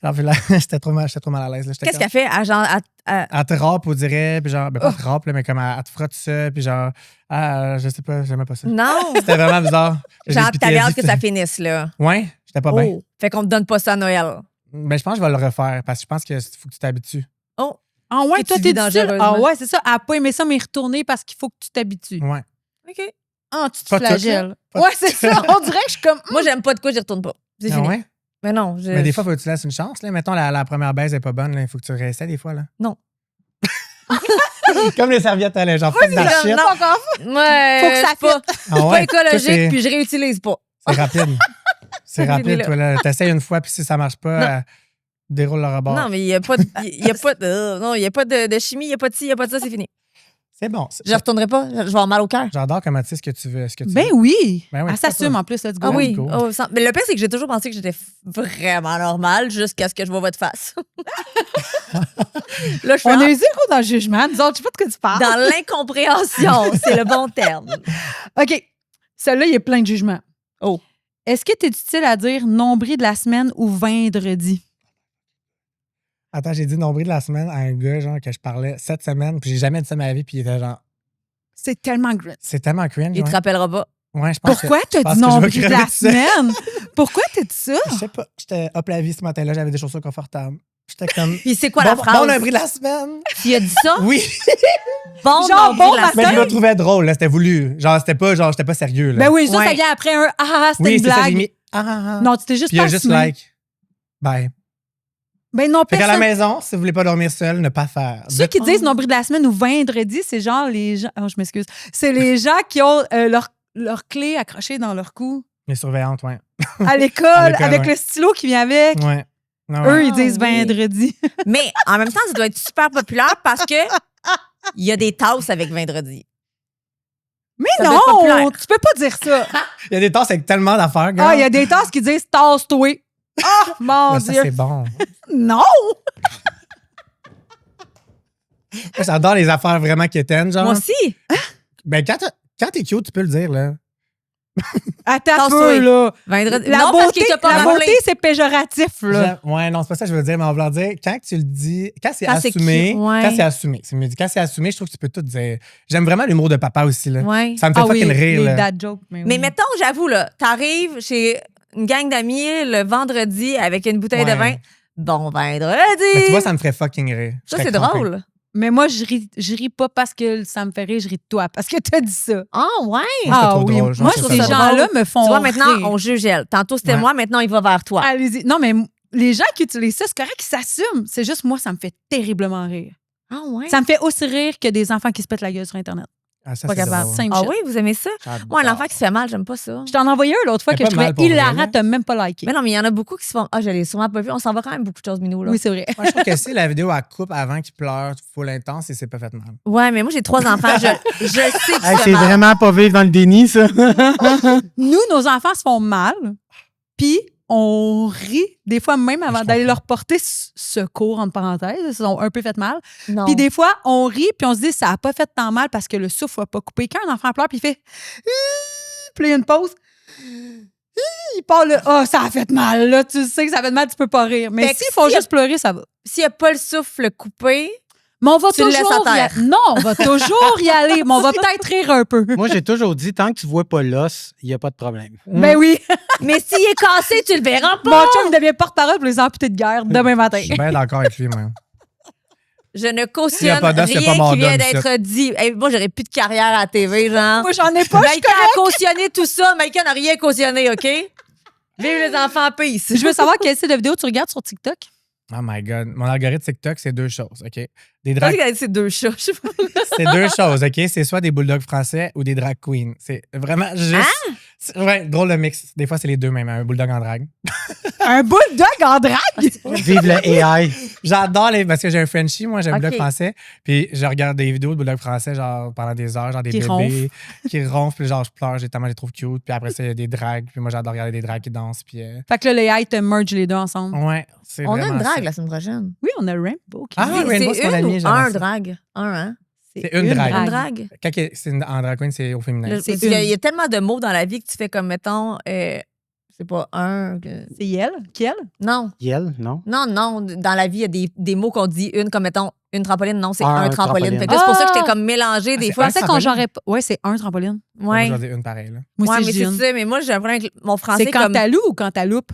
Speaker 3: Genre, puis là, j'étais trop mal à l'aise. Là,
Speaker 1: Qu'est-ce qu'elle fait? Ah, genre,
Speaker 3: Elle te râpe, on dirait, puis genre, ben pas te râpe, là, mais comme elle te frotte ça, puis genre, je sais pas, j'aimais pas ça.
Speaker 1: non!
Speaker 3: C'était vraiment bizarre.
Speaker 1: Genre,
Speaker 3: J'ai
Speaker 1: t'avais hâte que
Speaker 3: PTSD.
Speaker 1: ça finisse, là.
Speaker 3: Ouais, j'étais pas bien.
Speaker 1: Oh! Fait qu'on te donne pas ça à Noël.
Speaker 3: Mais je pense que je vais le refaire parce que je pense qu'il faut que tu t'habitues.
Speaker 1: Oh!
Speaker 2: Ah ouais,
Speaker 1: Que
Speaker 2: toi,
Speaker 1: tu
Speaker 2: t'es
Speaker 1: vis
Speaker 2: du style.
Speaker 1: dangereusement.
Speaker 2: Ah ouais, c'est ça. Elle a pas aimé ça, mais retourner parce qu'il faut que tu t'habitues.
Speaker 3: Ouais.
Speaker 1: OK.
Speaker 2: Ah, tu te
Speaker 3: Pas tout,
Speaker 2: flagelles.
Speaker 3: là. Pas
Speaker 2: Ouais,
Speaker 3: tout.
Speaker 2: c'est ça. On dirait que je suis comme.
Speaker 1: Moi, j'aime pas de quoi, j'y retourne pas. C'est
Speaker 3: Ah
Speaker 1: fini.
Speaker 3: ouais?
Speaker 1: Mais non,
Speaker 3: Mais des fois, faut que tu laisses une chance. Là. Mettons, la première baise n'est pas bonne. Il faut que tu réessaies des fois. Là.
Speaker 1: Non.
Speaker 3: Comme les serviettes à l'air, genre, fuck that shit.
Speaker 1: non. Ouais,
Speaker 2: Faut que ça
Speaker 1: c'est pas,
Speaker 3: Ah
Speaker 1: c'est pas
Speaker 3: ouais,
Speaker 1: écologique,
Speaker 3: toi,
Speaker 1: puis je réutilise pas.
Speaker 3: c'est rapide. C'est rapide,
Speaker 1: Fini, là.
Speaker 3: toi. Là. T'essayes une fois, puis si ça marche pas, déroule le rebord.
Speaker 1: Non, mais il n'y a pas de, il y a pas de, non, il y a pas de chimie, il n'y a pas de ci, il n'y a pas de ça, c'est fini.
Speaker 3: C'est bon.
Speaker 1: Je retournerai pas, je vais avoir mal au cœur.
Speaker 3: J'adore comment tu sais ce que tu veux.
Speaker 2: Ben oui.
Speaker 3: Ben oui,
Speaker 2: Elle
Speaker 3: c'est
Speaker 2: s'assume
Speaker 3: ça.
Speaker 2: en plus, let's go.
Speaker 1: Ah oui.
Speaker 3: cool.
Speaker 1: Oh, mais le pire, c'est que j'ai toujours pensé que j'étais vraiment normale jusqu'à ce que je vois votre face. Là, je suis
Speaker 2: On a eu zéro dans le jugement. Nous autres, je sais pas de quoi tu parles.
Speaker 1: dans l'incompréhension, c'est le bon terme.
Speaker 2: OK. Celui-là, il y a plein de jugements.
Speaker 1: Oh.
Speaker 2: Est-ce que tu es du style à dire nombril de la semaine ou vendredi?
Speaker 3: Attends, j'ai dit nombril de la semaine à un gars genre, que je parlais cette semaine, puis j'ai jamais dit ça de ma vie, puis il était genre,
Speaker 2: C'est tellement gris.
Speaker 3: c'est tellement cringe.
Speaker 1: Il te
Speaker 3: ouais.
Speaker 1: rappellera pas.
Speaker 3: Ouais, je pense
Speaker 2: Pourquoi
Speaker 3: que-
Speaker 2: t'as
Speaker 3: je pense
Speaker 2: dit
Speaker 3: que je vais
Speaker 2: nombril de la
Speaker 3: crever de ça.
Speaker 2: semaine? Pourquoi t'as dit ça?
Speaker 3: Je sais pas. J'étais hop la vie ce matin-là, j'avais des chaussures confortables. J'étais comme.
Speaker 1: Puis c'est quoi la
Speaker 3: bon,
Speaker 1: phrase?
Speaker 3: bon nombril de la semaine.
Speaker 1: Tu as dit ça?
Speaker 3: Oui.
Speaker 1: Bon,
Speaker 2: Genre,
Speaker 1: nombril
Speaker 2: bon
Speaker 1: de la
Speaker 2: matin.
Speaker 3: Mais je
Speaker 1: semaine.
Speaker 3: me trouvais drôle, là. C'était voulu. Genre, j'étais pas sérieux, là.
Speaker 2: Ben oui, ça,
Speaker 1: Ouais.
Speaker 2: ça vient après un c'était
Speaker 3: oui,
Speaker 2: une
Speaker 3: c'est ça, j'ai
Speaker 2: blague.
Speaker 3: mis. Ah.
Speaker 2: Non, tu t'es juste
Speaker 3: Puis il y
Speaker 2: pas
Speaker 3: a juste
Speaker 2: assumé.
Speaker 3: like. Bye.
Speaker 2: Ben non,
Speaker 3: Fait qu'à la
Speaker 2: personne.
Speaker 3: maison, si vous voulez pas dormir seul, ne pas faire.
Speaker 2: Ceux qui disent nombril de la semaine ou vendredi, c'est genre les gens. Oh, je m'excuse. C'est les gens qui ont leur clé accrochée dans leur cou
Speaker 3: Les surveillantes, ouais.
Speaker 2: à l'école,
Speaker 3: À l'école,
Speaker 2: avec
Speaker 3: ouais.
Speaker 2: le stylo qui vient avec.
Speaker 3: Ouais. Non,
Speaker 2: Eux,
Speaker 3: ouais.
Speaker 2: ils disent
Speaker 1: oui.
Speaker 2: vendredi.
Speaker 1: Mais en même temps, ça doit être super populaire parce que il y a des tasses avec vendredi.
Speaker 2: Mais
Speaker 1: Ça doit être populaire.
Speaker 2: non, tu peux pas dire ça.
Speaker 3: Il y a des tasses avec tellement d'affaires, gars.
Speaker 2: Ah, il y a des tasses qui disent tasse-toi. Ah, mon
Speaker 3: Là, ça,
Speaker 2: Dieu.
Speaker 3: c'est bon.
Speaker 2: Non!
Speaker 3: Moi, j'adore les affaires vraiment quétaines, genre.
Speaker 1: Moi aussi.
Speaker 3: Ben, quand t'es cute, tu peux le dire, là.
Speaker 2: Attends un
Speaker 1: Tasse-toi.
Speaker 2: peu, là.
Speaker 1: Vendredi.
Speaker 2: La
Speaker 1: non, parce
Speaker 2: beauté,
Speaker 1: qu'il t'a pas
Speaker 2: la
Speaker 1: rappelé.
Speaker 2: beauté, c'est péjoratif, là.
Speaker 3: Ouais, non, c'est pas ça que je veux dire, mais on va leur dire, quand tu le dis, quand c'est
Speaker 1: Quand c'est
Speaker 3: assumé,
Speaker 1: cute, ouais.
Speaker 3: quand c'est assumé, c'est mieux dit. Quand c'est assumé, je trouve que tu peux tout dire. J'aime vraiment l'humour de papa aussi, là.
Speaker 1: Ouais.
Speaker 3: Ça me fait
Speaker 2: Ah oui,
Speaker 3: fucking rire,
Speaker 2: les
Speaker 3: là.
Speaker 2: dad jokes. Mais,
Speaker 1: Mais
Speaker 2: oui.
Speaker 1: mettons, j'avoue, là, t'arrives chez une gang d'amis le vendredi avec une bouteille de
Speaker 3: Ouais.
Speaker 1: vin. Bon vendredi.
Speaker 3: Mais tu vois, ça me ferait fucking rire.
Speaker 1: Ça,
Speaker 3: Je
Speaker 1: c'est
Speaker 3: serais crampé.
Speaker 1: drôle.
Speaker 2: Mais moi, je ris pas parce que ça me fait rire, je ris de toi, parce que t'as dit ça.
Speaker 1: Ah, ouais.
Speaker 3: Moi, c'est trop drôle, je
Speaker 2: Moi,
Speaker 3: trouve
Speaker 2: ces
Speaker 3: ça
Speaker 2: gens-là me font
Speaker 1: Tu vois, maintenant,
Speaker 2: rire.
Speaker 1: on juge elle. Tantôt, c'était
Speaker 3: Ouais.
Speaker 1: moi, maintenant, il va vers toi.
Speaker 2: Allez-y. Non, mais les gens qui utilisent ça, c'est correct qu'ils s'assument. C'est juste moi, ça me fait terriblement rire.
Speaker 1: Ah, ouais.
Speaker 2: Ça me fait aussi rire que des enfants qui se pètent la gueule sur Internet.
Speaker 3: Ah, ça,
Speaker 2: Pas
Speaker 3: c'est
Speaker 2: capable.
Speaker 3: drôle.
Speaker 2: Same
Speaker 1: Ah
Speaker 2: shit.
Speaker 1: oui, vous aimez ça?
Speaker 3: J'adore.
Speaker 1: Moi, l'enfant qui se fait mal, j'aime pas ça.
Speaker 2: Je t'en ai envoyé un l'autre fois
Speaker 3: C'est
Speaker 2: que
Speaker 3: pas
Speaker 2: je trouvais
Speaker 3: mal pour vrai,
Speaker 2: hilarant,
Speaker 3: là.
Speaker 2: t'as même pas liké.
Speaker 1: Mais non, mais il y en a beaucoup qui se font. Ah, je l'ai sûrement pas vu. On s'en va quand même beaucoup de choses, Minou. Là.
Speaker 2: Oui, c'est vrai.
Speaker 3: Moi, je trouve que si la vidéo à coupe avant qu'il pleure, full intense et c'est pas fait mal.
Speaker 1: Ouais, mais moi, j'ai 3 enfants. Je sais que
Speaker 4: Hey,
Speaker 1: c'est
Speaker 4: c'est
Speaker 1: mal.
Speaker 4: vraiment pas vivre dans le déni, ça.
Speaker 2: Nous, nos enfants se font mal, puis on rit, des fois même avant
Speaker 3: Je
Speaker 2: d'aller
Speaker 3: comprends.
Speaker 2: leur porter secours, entre parenthèses, ils sont un peu fait mal.
Speaker 1: Non.
Speaker 2: Puis des fois, on rit, puis on se dit, ça n'a pas fait tant mal parce que le souffle n'a pas coupé. Quand un enfant pleure, puis il fait... Puis là, il y a une pause. Il parle, ça a fait mal, là, tu sais que ça a fait mal, tu peux pas rire. Mais
Speaker 1: Fait que
Speaker 2: s'ils font
Speaker 1: si-
Speaker 2: juste pleurer, ça va.
Speaker 1: S'il n'y a pas le souffle coupé,
Speaker 2: Mais on va
Speaker 1: Tu le
Speaker 2: toujours
Speaker 1: laisses à
Speaker 2: y
Speaker 1: terre.
Speaker 2: Non, on va toujours y aller, mais on va peut-être rire un peu.
Speaker 4: Moi, j'ai toujours dit, tant que tu vois pas l'os, il n'y a pas de problème.
Speaker 2: Ben oui,
Speaker 1: mais s'il est cassé, tu le verras pas.
Speaker 2: mon chum devient porte-parole pour les amputés de guerre demain matin.
Speaker 3: Je suis bien d'accord avec lui, moi.
Speaker 1: Je ne
Speaker 3: S'il y a
Speaker 1: cautionne
Speaker 3: pas d'os, il y a
Speaker 1: rien
Speaker 3: pas mort
Speaker 1: qui vient
Speaker 3: d'homme,
Speaker 1: d'être dit. Hey, moi, j'aurais plus de carrière à la TV, genre.
Speaker 2: Moi, j'en ai pas, je suis
Speaker 1: Maïka a cautionné tout ça. Maïka n'a rien cautionné, OK? Vive les enfants, peace.
Speaker 2: Je veux savoir quel site de vidéo tu regardes sur TikTok.
Speaker 3: Oh my God. Mon algorithme TikTok, c'est 2 choses, OK? Des
Speaker 1: Je
Speaker 3: drag...
Speaker 1: pensais que c'est 2 chats. Je sais pas.
Speaker 3: C'est 2 choses, OK? C'est soit des bulldogs français ou des drag queens. C'est vraiment juste... Ouais, drôle de mix. Des fois, c'est les deux même. Un bulldog en drag.
Speaker 2: Un bulldog en drague?
Speaker 4: Vive le AI.
Speaker 3: J'adore les... Parce que j'ai un Frenchie, moi, j'ai un bulldog
Speaker 1: OK.
Speaker 3: français. Puis je regarde des vidéos de bulldogs français, genre, pendant des heures, genre des
Speaker 2: Qui
Speaker 3: bébés qui ronflent. Puis genre, je pleure, j'ai tellement les trouve cute. Puis après ça, il y a des drags. Puis moi, j'adore regarder des drags qui dansent. Puis...
Speaker 2: Fait que là, les AI te merge les deux ensemble.
Speaker 3: Ouais, c'est
Speaker 1: On a
Speaker 3: vraiment
Speaker 1: une drague
Speaker 3: ça.
Speaker 1: la semaine prochaine.
Speaker 2: Oui, on a Rainbow qui
Speaker 3: Ah,
Speaker 2: vient.
Speaker 3: Rainbow, c'est mon
Speaker 1: une
Speaker 3: ami,
Speaker 1: ou
Speaker 3: j'aime
Speaker 1: un
Speaker 3: ça.
Speaker 1: drague? Un, hein?
Speaker 3: C'est une drague.
Speaker 1: Une drague?
Speaker 3: Quand c'est en drag queen, c'est au féminin.
Speaker 1: Parce
Speaker 2: C'est
Speaker 1: qu'il y a-
Speaker 2: une.
Speaker 1: il y a tellement de mots dans la vie que tu fais comme, mettons, c'est pas un.
Speaker 2: C'est elle? Qui-elle?
Speaker 1: Non,
Speaker 4: Yel, non?
Speaker 1: non. Dans la vie, il y a des mots qu'on dit une, comme, mettons, une trampoline. Non, c'est
Speaker 4: Ah,
Speaker 1: un
Speaker 4: un
Speaker 1: trampoline.
Speaker 4: trampoline.
Speaker 1: Fait que là, c'est pour ça que
Speaker 2: Ah!
Speaker 1: j'étais comme mélangée des
Speaker 3: c'est
Speaker 1: fois.
Speaker 3: un
Speaker 2: Je pensais qu'on
Speaker 3: trampoline?
Speaker 2: j'aurais pas. Ouais, c'est un trampoline.
Speaker 3: Moi,
Speaker 1: Ouais.
Speaker 3: j'en ai une pareille. Là.
Speaker 2: Moi
Speaker 1: Ouais,
Speaker 2: aussi,
Speaker 1: mais
Speaker 2: je
Speaker 1: c'est
Speaker 2: dis une.
Speaker 1: ça. Mais moi, j'ai un problème avec mon français
Speaker 2: C'est
Speaker 1: comme
Speaker 2: cantalou ou cantaloupe?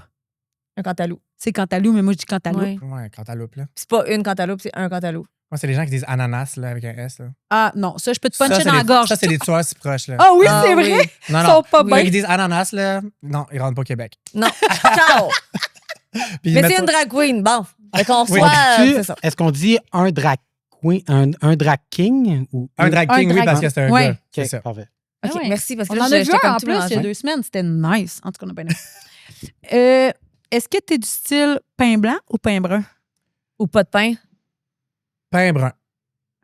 Speaker 1: un cantalou.
Speaker 2: C'est cantalou, mais moi, je dis cantaloupe.
Speaker 1: Ouais.
Speaker 3: Ouais, cantaloupe, là.
Speaker 1: C'est pas une cantaloupe, c'est un cantalou.
Speaker 3: Moi, c'est les gens qui disent ananas, là, avec un S, là.
Speaker 2: Ah, non, ça, je peux te
Speaker 3: Ça,
Speaker 2: puncher
Speaker 3: c'est
Speaker 2: dans la
Speaker 3: les-
Speaker 2: gorge.
Speaker 3: Ça, c'est les tueurs si proches, là.
Speaker 2: Ah oui,
Speaker 1: Ah
Speaker 2: c'est
Speaker 1: oui.
Speaker 2: vrai.
Speaker 3: Non,
Speaker 2: Ils
Speaker 3: non.
Speaker 2: sont pas
Speaker 3: Quand
Speaker 2: bien.
Speaker 3: ils disent ananas, là, non, ils rentrent pas au Québec.
Speaker 1: Non. Ciao!
Speaker 3: Puis ils
Speaker 1: Mais
Speaker 3: mettent
Speaker 1: c'est une
Speaker 3: ça-
Speaker 1: drag queen. Bon. Fait qu'on
Speaker 3: Oui.
Speaker 1: soit.
Speaker 4: Tu-
Speaker 1: C'est ça.
Speaker 4: Est-ce qu'on dit un drag queen, un drag king? Ou
Speaker 3: Un drag king,
Speaker 2: Un
Speaker 3: oui,
Speaker 2: drag-
Speaker 3: parce que c'est un
Speaker 2: Ouais.
Speaker 3: gars.
Speaker 4: Ok,
Speaker 3: C'est ça.
Speaker 4: parfait.
Speaker 1: OK,
Speaker 2: Ah ouais.
Speaker 1: merci. Parce que
Speaker 2: On
Speaker 1: là,
Speaker 2: en a vu
Speaker 1: j'étais
Speaker 2: un
Speaker 1: comme
Speaker 2: en
Speaker 1: tout
Speaker 2: plus il y a
Speaker 1: mélangée.
Speaker 2: 2 semaines. C'était nice. En tout cas, on a bien aimé. Est-ce que tu es du style pain blanc ou pain brun?
Speaker 1: Ou pas de pain.
Speaker 3: Pain brun.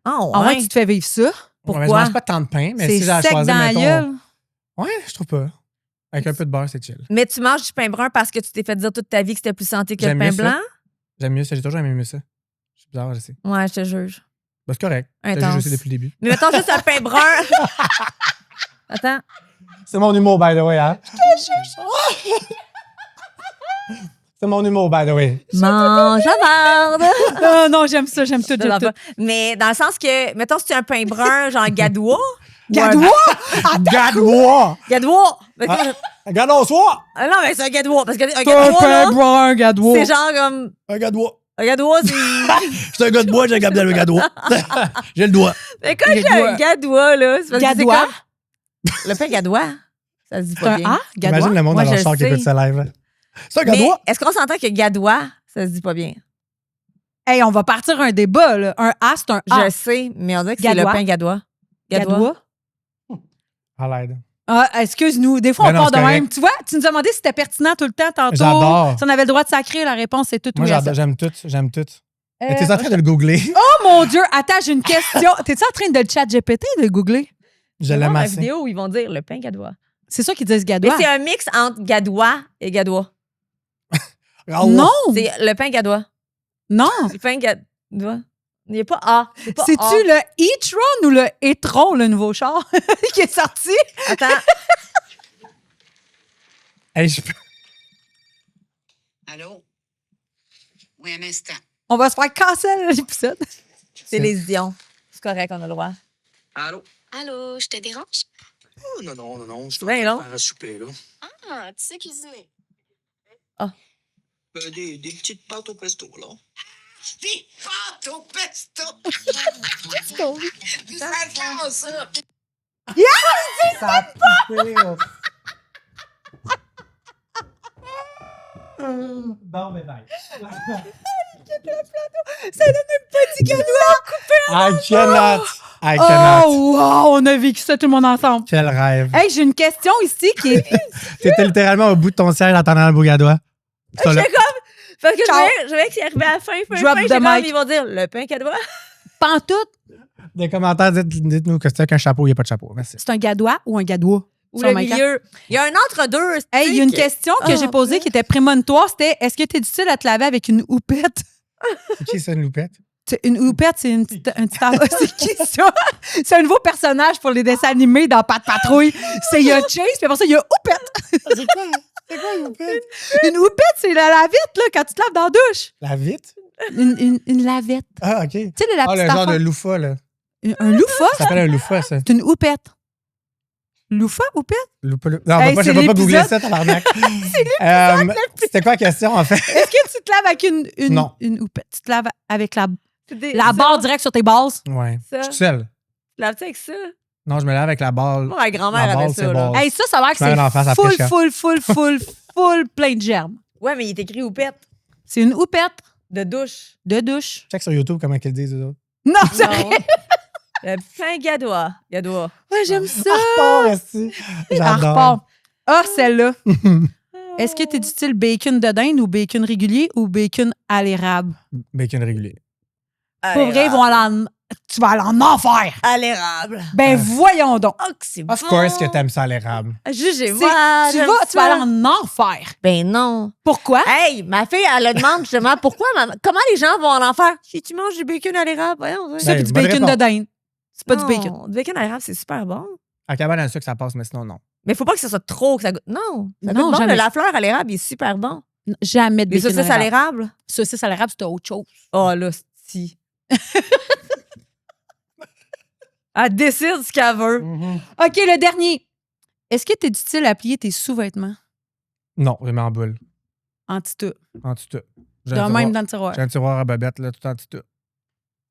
Speaker 1: Ah,
Speaker 2: En vrai,
Speaker 1: ouais.
Speaker 2: tu te fais vivre ça.
Speaker 3: Ouais,
Speaker 1: Pourquoi?
Speaker 3: mais je mange pas tant de pain, mais
Speaker 2: C'est
Speaker 3: si j'ai à
Speaker 2: sec
Speaker 3: choisir,
Speaker 2: dans la
Speaker 3: mettons...
Speaker 2: gueule.
Speaker 3: Ouais, je trouve pas. Avec un peu de beurre, c'est chill.
Speaker 1: Mais tu manges du pain brun parce que tu t'es fait dire toute ta vie que c'était plus santé que le
Speaker 3: J'aime
Speaker 1: pain
Speaker 3: mieux ça.
Speaker 1: blanc?
Speaker 3: J'aime mieux ça. J'ai toujours aimé mieux ça. C'est bizarre, je sais.
Speaker 1: Ouais, je te juge.
Speaker 3: Ben, c'est correct. Je te
Speaker 1: Intense.
Speaker 3: juge aussi depuis le début.
Speaker 1: Mais mettons juste un pain brun. Attends.
Speaker 3: C'est mon humour, by the way, hein? C'est mon humour, by the way.
Speaker 1: Mange la merde.
Speaker 2: Ah non, j'aime ça, j'aime tout. J'aime tout.
Speaker 1: Mais dans le sens que, mettons, si tu as un pain brun, genre gadois.
Speaker 2: Gadois?
Speaker 3: Gadois!
Speaker 1: Gadois! Mais
Speaker 3: Ah. Gadois, soir!
Speaker 1: ah non, mais c'est un gadois. Parce qu'un
Speaker 2: Un
Speaker 1: gadois,
Speaker 2: pain
Speaker 1: là,
Speaker 2: brun, gadois.
Speaker 1: c'est genre comme.
Speaker 3: Un gadois.
Speaker 1: Un gadois, c'est.
Speaker 3: Je suis un gars de bois, j'ai un Gabriel le gadois. J'ai le doigt.
Speaker 1: Mais quand j'ai un gadois, là, c'est parce que c'est
Speaker 2: Gadois?
Speaker 1: comme- Le pain gadois, ça se dit
Speaker 2: C'est
Speaker 1: pas
Speaker 2: un
Speaker 1: bien.
Speaker 2: A? Gadois?
Speaker 3: Imagine le monde
Speaker 1: Moi,
Speaker 3: dans
Speaker 1: je
Speaker 3: leur char qui
Speaker 1: sais.
Speaker 3: écoute ça live. C'est un
Speaker 1: Mais
Speaker 3: gadois?
Speaker 1: est-ce qu'on s'entend que gadois, ça se dit pas bien?
Speaker 2: Hey, on va partir un débat, là. Un A, c'est un A.
Speaker 1: Je sais, mais on dirait que c'est le
Speaker 2: Gadois?
Speaker 1: pain gadois.
Speaker 2: Gadois?
Speaker 3: À l'aide.
Speaker 2: Ah, excuse-nous. Des fois,
Speaker 3: Ben
Speaker 2: on
Speaker 3: non,
Speaker 2: part de
Speaker 3: c'est correct.
Speaker 2: même. Tu vois, tu nous as demandé si c'était pertinent tout le temps tantôt.
Speaker 3: J'adore.
Speaker 2: Si on avait le droit de sacrer, la réponse, c'est tout
Speaker 3: Moi,
Speaker 2: oui à ça.
Speaker 3: j'aime tout. J'aime tout.
Speaker 2: Euh,
Speaker 3: Mais t'es en train de le googler.
Speaker 2: Oh mon Dieu! Attends, j'ai une question. T'es-tu en train de le chat GPT de le googler?
Speaker 3: Je
Speaker 1: Dans
Speaker 3: l'aime
Speaker 1: la
Speaker 3: assez.
Speaker 1: vidéo où ils vont dire le pain gadois.
Speaker 2: C'est ça qu'ils disent
Speaker 1: Mais
Speaker 2: gadois.
Speaker 1: c'est un mix entre gadois et gadois.
Speaker 3: Oh,
Speaker 2: Non!
Speaker 1: C'est le pain gadois.
Speaker 2: Non!
Speaker 1: Le pain gadois. Il n'y a pas A. C'est pas
Speaker 2: C'est-tu
Speaker 1: A.
Speaker 2: le e-tron ou le e-tron, le nouveau char, qui est sorti?
Speaker 1: Attends.
Speaker 3: Hey, je peux-
Speaker 5: Allô? Oui, un instant.
Speaker 2: On va se faire casser l'épisode.
Speaker 1: C'est les ions. C'est correct, on a le droit.
Speaker 6: Allô?
Speaker 5: Allô, je te dérange?
Speaker 6: Oh, non. Je
Speaker 1: Ben
Speaker 6: vais
Speaker 1: non.
Speaker 6: faire un souper, là.
Speaker 5: Ah, tu sais cuisiner.
Speaker 6: Des petites pâtes au pesto, là.
Speaker 5: Des pâtes au pesto! Ça fait ça!
Speaker 3: Ça a coupé. Bon, mais bye.
Speaker 2: Ça donne un petit gadois.
Speaker 3: I cannot. I cannot.
Speaker 2: Oh, wow! On a vécu ça tout le monde ensemble.
Speaker 3: Quel rêve.
Speaker 2: Hey, j'ai une question ici qui est...
Speaker 3: T'étais littéralement au bout de ton siège en attendant le bougadois.
Speaker 1: J'étais comme. Parce que
Speaker 2: Ciao.
Speaker 1: je voyais qu'il arrivait à la fin,
Speaker 2: Drop
Speaker 1: j'étais
Speaker 2: the
Speaker 1: comme,
Speaker 2: mic.
Speaker 1: ils vont dire le pain gadois.
Speaker 2: Pantoute,
Speaker 3: Des commentaires, dites-nous que c'est avec un chapeau, il n'y a pas de chapeau. Merci.
Speaker 2: c'est un gadois ou un gadois?
Speaker 1: Ou
Speaker 2: Sur
Speaker 1: le
Speaker 2: ma carte.
Speaker 1: milieu. Il y a un entre-deux.
Speaker 2: Hey, il y a une
Speaker 1: tu sais,
Speaker 2: question que j'ai posée qui était prémonitoire. C'était, est-ce que tu es du style à te laver avec une houppette?
Speaker 3: C'est qui ça, une loupette?
Speaker 2: Une houppette, c'est un petit c'est qui ça? C'est un nouveau personnage pour les dessins animés dans Pat Patrouille. C'est il y a Chase, puis après ça, il y a Houppette.
Speaker 3: C'est quoi? C'est quoi une loupette?
Speaker 2: Une houppette, c'est la lavette, là, quand tu te laves dans la douche.
Speaker 3: La vitre?
Speaker 2: Une lavette.
Speaker 3: Ah, OK.
Speaker 2: Tu sais, la
Speaker 3: Ah, le
Speaker 2: petite
Speaker 3: genre de
Speaker 2: affaire.
Speaker 3: loufa, là.
Speaker 2: Un louffa,
Speaker 3: Ça s'appelle un loufa, ça.
Speaker 2: c'est une houppette. Louffa, houppette?
Speaker 3: Loufa, non,
Speaker 2: Hey,
Speaker 3: je
Speaker 2: c'est
Speaker 3: vais pas googler
Speaker 2: l'épisode-
Speaker 3: ça, tabarnak. C'était quoi la question, en fait?
Speaker 2: Est-ce que tu te laves avec
Speaker 3: Non.
Speaker 2: une houppette? Tu te laves avec la
Speaker 1: c'est
Speaker 2: barre directe sur tes bases?
Speaker 3: Ouais.
Speaker 1: Ça.
Speaker 3: Je suis tout seul.
Speaker 1: Tu laves-tu avec ça?
Speaker 3: Non, je me lave avec la balle.
Speaker 1: Moi, ma grand-mère
Speaker 3: La
Speaker 1: avait
Speaker 3: base,
Speaker 1: ça.
Speaker 3: c'est
Speaker 1: Là.
Speaker 3: base.
Speaker 2: Hey, ça a l'air
Speaker 3: Je mets en face
Speaker 2: que
Speaker 3: après,
Speaker 2: c'est full plein de germes.
Speaker 1: Ouais, mais il est écrit houppette.
Speaker 2: C'est une houppette.
Speaker 1: De douche.
Speaker 2: De douche.
Speaker 3: Check sur YouTube comment ils le disent, eux autres.
Speaker 2: Non, c'est
Speaker 1: Non. Le pain gadois. Gadois.
Speaker 2: Ouais, j'aime ça.
Speaker 3: Oh, merci.
Speaker 2: Elle
Speaker 3: J'adore.
Speaker 2: repart. Ah, celle-là. Est-ce que t'es du style bacon de dinde ou bacon régulier ou bacon à l'érable?
Speaker 3: Bacon régulier.
Speaker 2: Pour vrai, ils vont aller en... tu vas aller en enfer.
Speaker 1: À l'érable.
Speaker 2: Ben voyons donc.
Speaker 1: Oh, que c'est bon.
Speaker 3: Of course que t'aimes ça à l'érable.
Speaker 1: Jugez-moi.
Speaker 2: Tu
Speaker 1: j'aime
Speaker 2: vas
Speaker 1: ça.
Speaker 2: aller en enfer.
Speaker 1: Ben non.
Speaker 2: Pourquoi?
Speaker 1: Hey, ma fille, elle le demande justement pourquoi, comment les gens vont en enfer? Si tu manges du bacon à l'érable, voyons.
Speaker 2: Ça,
Speaker 3: Ben,
Speaker 2: puis du
Speaker 3: bonne
Speaker 2: bacon
Speaker 3: réponse.
Speaker 2: de dinde. C'est pas du
Speaker 1: Non,
Speaker 2: bacon.
Speaker 1: Du bacon à l'érable, c'est super bon.
Speaker 3: À cabane à sucre, ça passe, mais sinon, non.
Speaker 1: Mais faut pas que ça soit trop, que ça goûte. Non, ça
Speaker 2: Non,
Speaker 1: goûte bon.
Speaker 2: jamais.
Speaker 1: La fleur à l'érable, il est super bon.
Speaker 2: Jamais de
Speaker 1: Les
Speaker 2: bacon
Speaker 1: saucisses à l'érable?
Speaker 2: Saucisses à l'érable, c'était autre chose.
Speaker 1: Oh là, si. Elle décide ce qu'elle veut.
Speaker 2: OK, le dernier. Est-ce que t'es du style à plier tes sous-vêtements
Speaker 3: Non, je mets en boule.
Speaker 2: anti-tout?
Speaker 3: En tout.
Speaker 2: De même dans le tiroir.
Speaker 3: J'ai un tiroir à bobette, là, tout en tout.
Speaker 1: Tu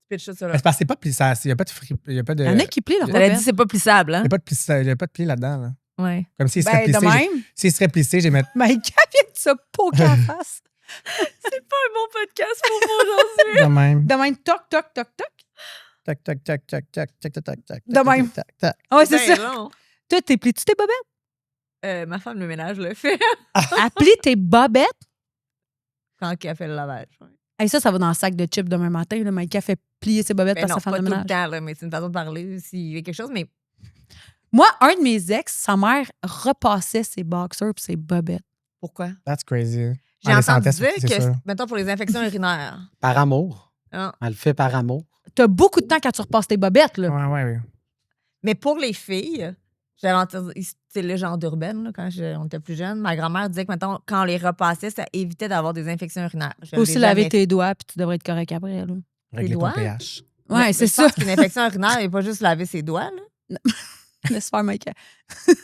Speaker 1: pitches ça, ça,
Speaker 3: Mais
Speaker 1: là.
Speaker 3: c'est parce que c'est pas plissable. Il n'y a pas de il y a pas de.
Speaker 2: Il y en a qui plient leur
Speaker 1: J'avais
Speaker 2: bobette.
Speaker 1: dit c'est pas plissable,
Speaker 3: Il
Speaker 1: hein?
Speaker 3: n'y a pas de plissé, il y a pas de pli là-dedans. Là.
Speaker 1: Ouais.
Speaker 3: Comme s'il serait
Speaker 2: Ben, de
Speaker 3: plissé.
Speaker 2: même.
Speaker 3: S'il serait plissé, j'ai mettre.
Speaker 2: Mike vient de se poker à la face.
Speaker 1: C'est pas un bon podcast pour moi aujourd'hui.
Speaker 3: De même.
Speaker 2: De même, toc, toc, toc, toc.
Speaker 3: Tac, tac, tac, tac, tac, tac, tac, tac, tac.
Speaker 2: De même.
Speaker 3: Tac, tac.
Speaker 2: Ouais, c'est
Speaker 1: Ben
Speaker 2: ça.
Speaker 1: long.
Speaker 2: Toi, t'es plies-tu tes bobettes?
Speaker 1: Ma femme, le ménage, le fait
Speaker 2: Elle plie tes bobettes?
Speaker 1: quand elle fait le lavage. Ouais.
Speaker 2: Hey, ça va dans le sac de chips demain matin. Là. Mike fait plier ses bobettes
Speaker 1: Ben
Speaker 2: par
Speaker 1: non,
Speaker 2: sa
Speaker 1: pas
Speaker 2: femme
Speaker 1: tout
Speaker 2: de
Speaker 1: le
Speaker 2: ménage.
Speaker 1: temps, là, mais c'est une façon de parler s'il y a quelque chose. Mais
Speaker 2: Moi, un de mes ex, sa mère repassait ses boxers et ses bobettes.
Speaker 1: pourquoi?
Speaker 3: That's crazy.
Speaker 1: J'ai
Speaker 3: Ah, les
Speaker 1: entendu
Speaker 3: sentait,
Speaker 1: dire
Speaker 3: c'est
Speaker 1: que,
Speaker 3: sûr.
Speaker 1: mettons, pour les infections urinaires.
Speaker 4: Par amour.
Speaker 1: Hein.
Speaker 4: Elle le fait par amour.
Speaker 2: T'as beaucoup de temps quand tu repasses tes bobettes, là.
Speaker 3: Ouais, ouais.
Speaker 1: Mais pour les filles, j'avais entendu, c'est légende urbaine, là, quand on était plus jeune. Ma grand-mère disait que, mettons, quand on les repassait, ça évitait d'avoir des infections urinaires. Je
Speaker 2: Faut aussi
Speaker 1: l'ai
Speaker 2: laver
Speaker 1: jamais
Speaker 2: tes doigts puis tu devrais être correct après, là.
Speaker 3: Régler ton
Speaker 1: doigts?
Speaker 3: pH.
Speaker 1: fait.
Speaker 2: Ouais,
Speaker 1: Mais
Speaker 2: c'est
Speaker 1: je
Speaker 2: ça.
Speaker 1: pense qu'une infection urinaire, il n'y a pas juste laver ses doigts. Là.
Speaker 2: Laisse faire, Mike.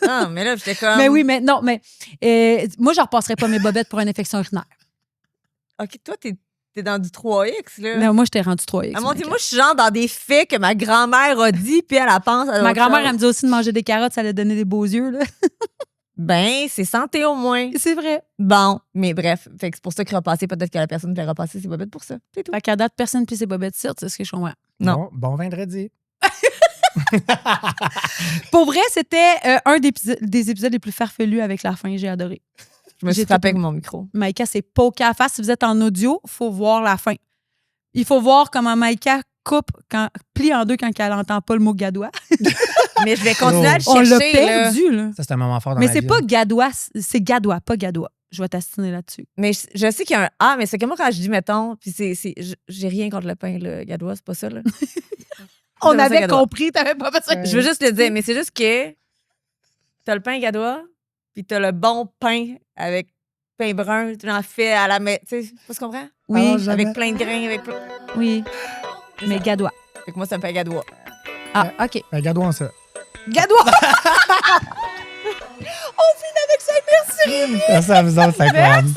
Speaker 1: Non, mais là, j'étais comme.
Speaker 2: Mais oui, mais non, mais moi, je repasserais pas mes bobettes pour une infection urinaire.
Speaker 1: OK, toi, t'es dans du 3X, là.
Speaker 2: Non, moi, je t'ai rendu 3X.
Speaker 1: Ah, mon Dieu,
Speaker 2: Mike.
Speaker 1: moi, je suis genre dans des faits que ma grand-mère a dit, puis elle pense à
Speaker 2: Ma
Speaker 1: d'autres
Speaker 2: grand-mère, elle
Speaker 1: choses.
Speaker 2: me dit aussi de manger des carottes, ça allait donner des beaux yeux, là.
Speaker 1: Ben, c'est santé au moins.
Speaker 2: C'est vrai.
Speaker 1: Bon, mais bref, fait que c'est pour ça que repasser, peut-être que la personne voulait repasser ses bobettes pour ça. C'est tout.
Speaker 2: Fait qu'à date, personne plie ses bobettes sur, c'est ce que je comprends.
Speaker 1: Non.
Speaker 3: Bon vendredi.
Speaker 2: Pour vrai, c'était un des épisodes les plus farfelus avec la fin. J'ai adoré.
Speaker 1: Je me suis
Speaker 2: J'ai
Speaker 1: frappée
Speaker 2: tout-
Speaker 1: avec mon micro.
Speaker 2: Maïka s'est poké à la face. Si vous êtes en audio, il faut voir la fin. Il faut voir comment Maïka plie en deux quand elle n'entend pas le mot gadois.
Speaker 1: Mais je vais continuer à le
Speaker 2: On
Speaker 1: chercher.
Speaker 2: l'a
Speaker 1: là.
Speaker 2: perdu, là.
Speaker 3: Ça, c'est un moment fort dans
Speaker 2: Mais
Speaker 3: ma
Speaker 2: c'est
Speaker 3: vie,
Speaker 2: pas
Speaker 3: là.
Speaker 2: gadois, c'est gadois, pas gadois. Je vais t'astiner là-dessus.
Speaker 1: Mais je sais qu'il y a un A, mais c'est que moi, quand je dis, mettons, puis j'ai rien contre le pain, le gadois, c'est pas ça, là.
Speaker 2: On
Speaker 1: C'est pas ça,
Speaker 2: avait
Speaker 1: gadois.
Speaker 2: compris, t'avais pas besoin.
Speaker 1: Je veux juste le dire, mais c'est juste que t'as le pain gadois, puis t'as le bon pain avec pain brun, tu l'en fais à la maison. Tu sais, tu comprends?
Speaker 2: Oui,
Speaker 3: Alors, jamais.
Speaker 1: Avec plein de grains, avec plein.
Speaker 2: oui. Mais gadois.
Speaker 1: Fait que moi, c'est un pain gadois.
Speaker 2: Ah, OK.
Speaker 3: Ben, Regarde-moi ça.
Speaker 2: Gadois! On finit avec ça. Merci.
Speaker 3: Merci à vous autres, c'est incroyable.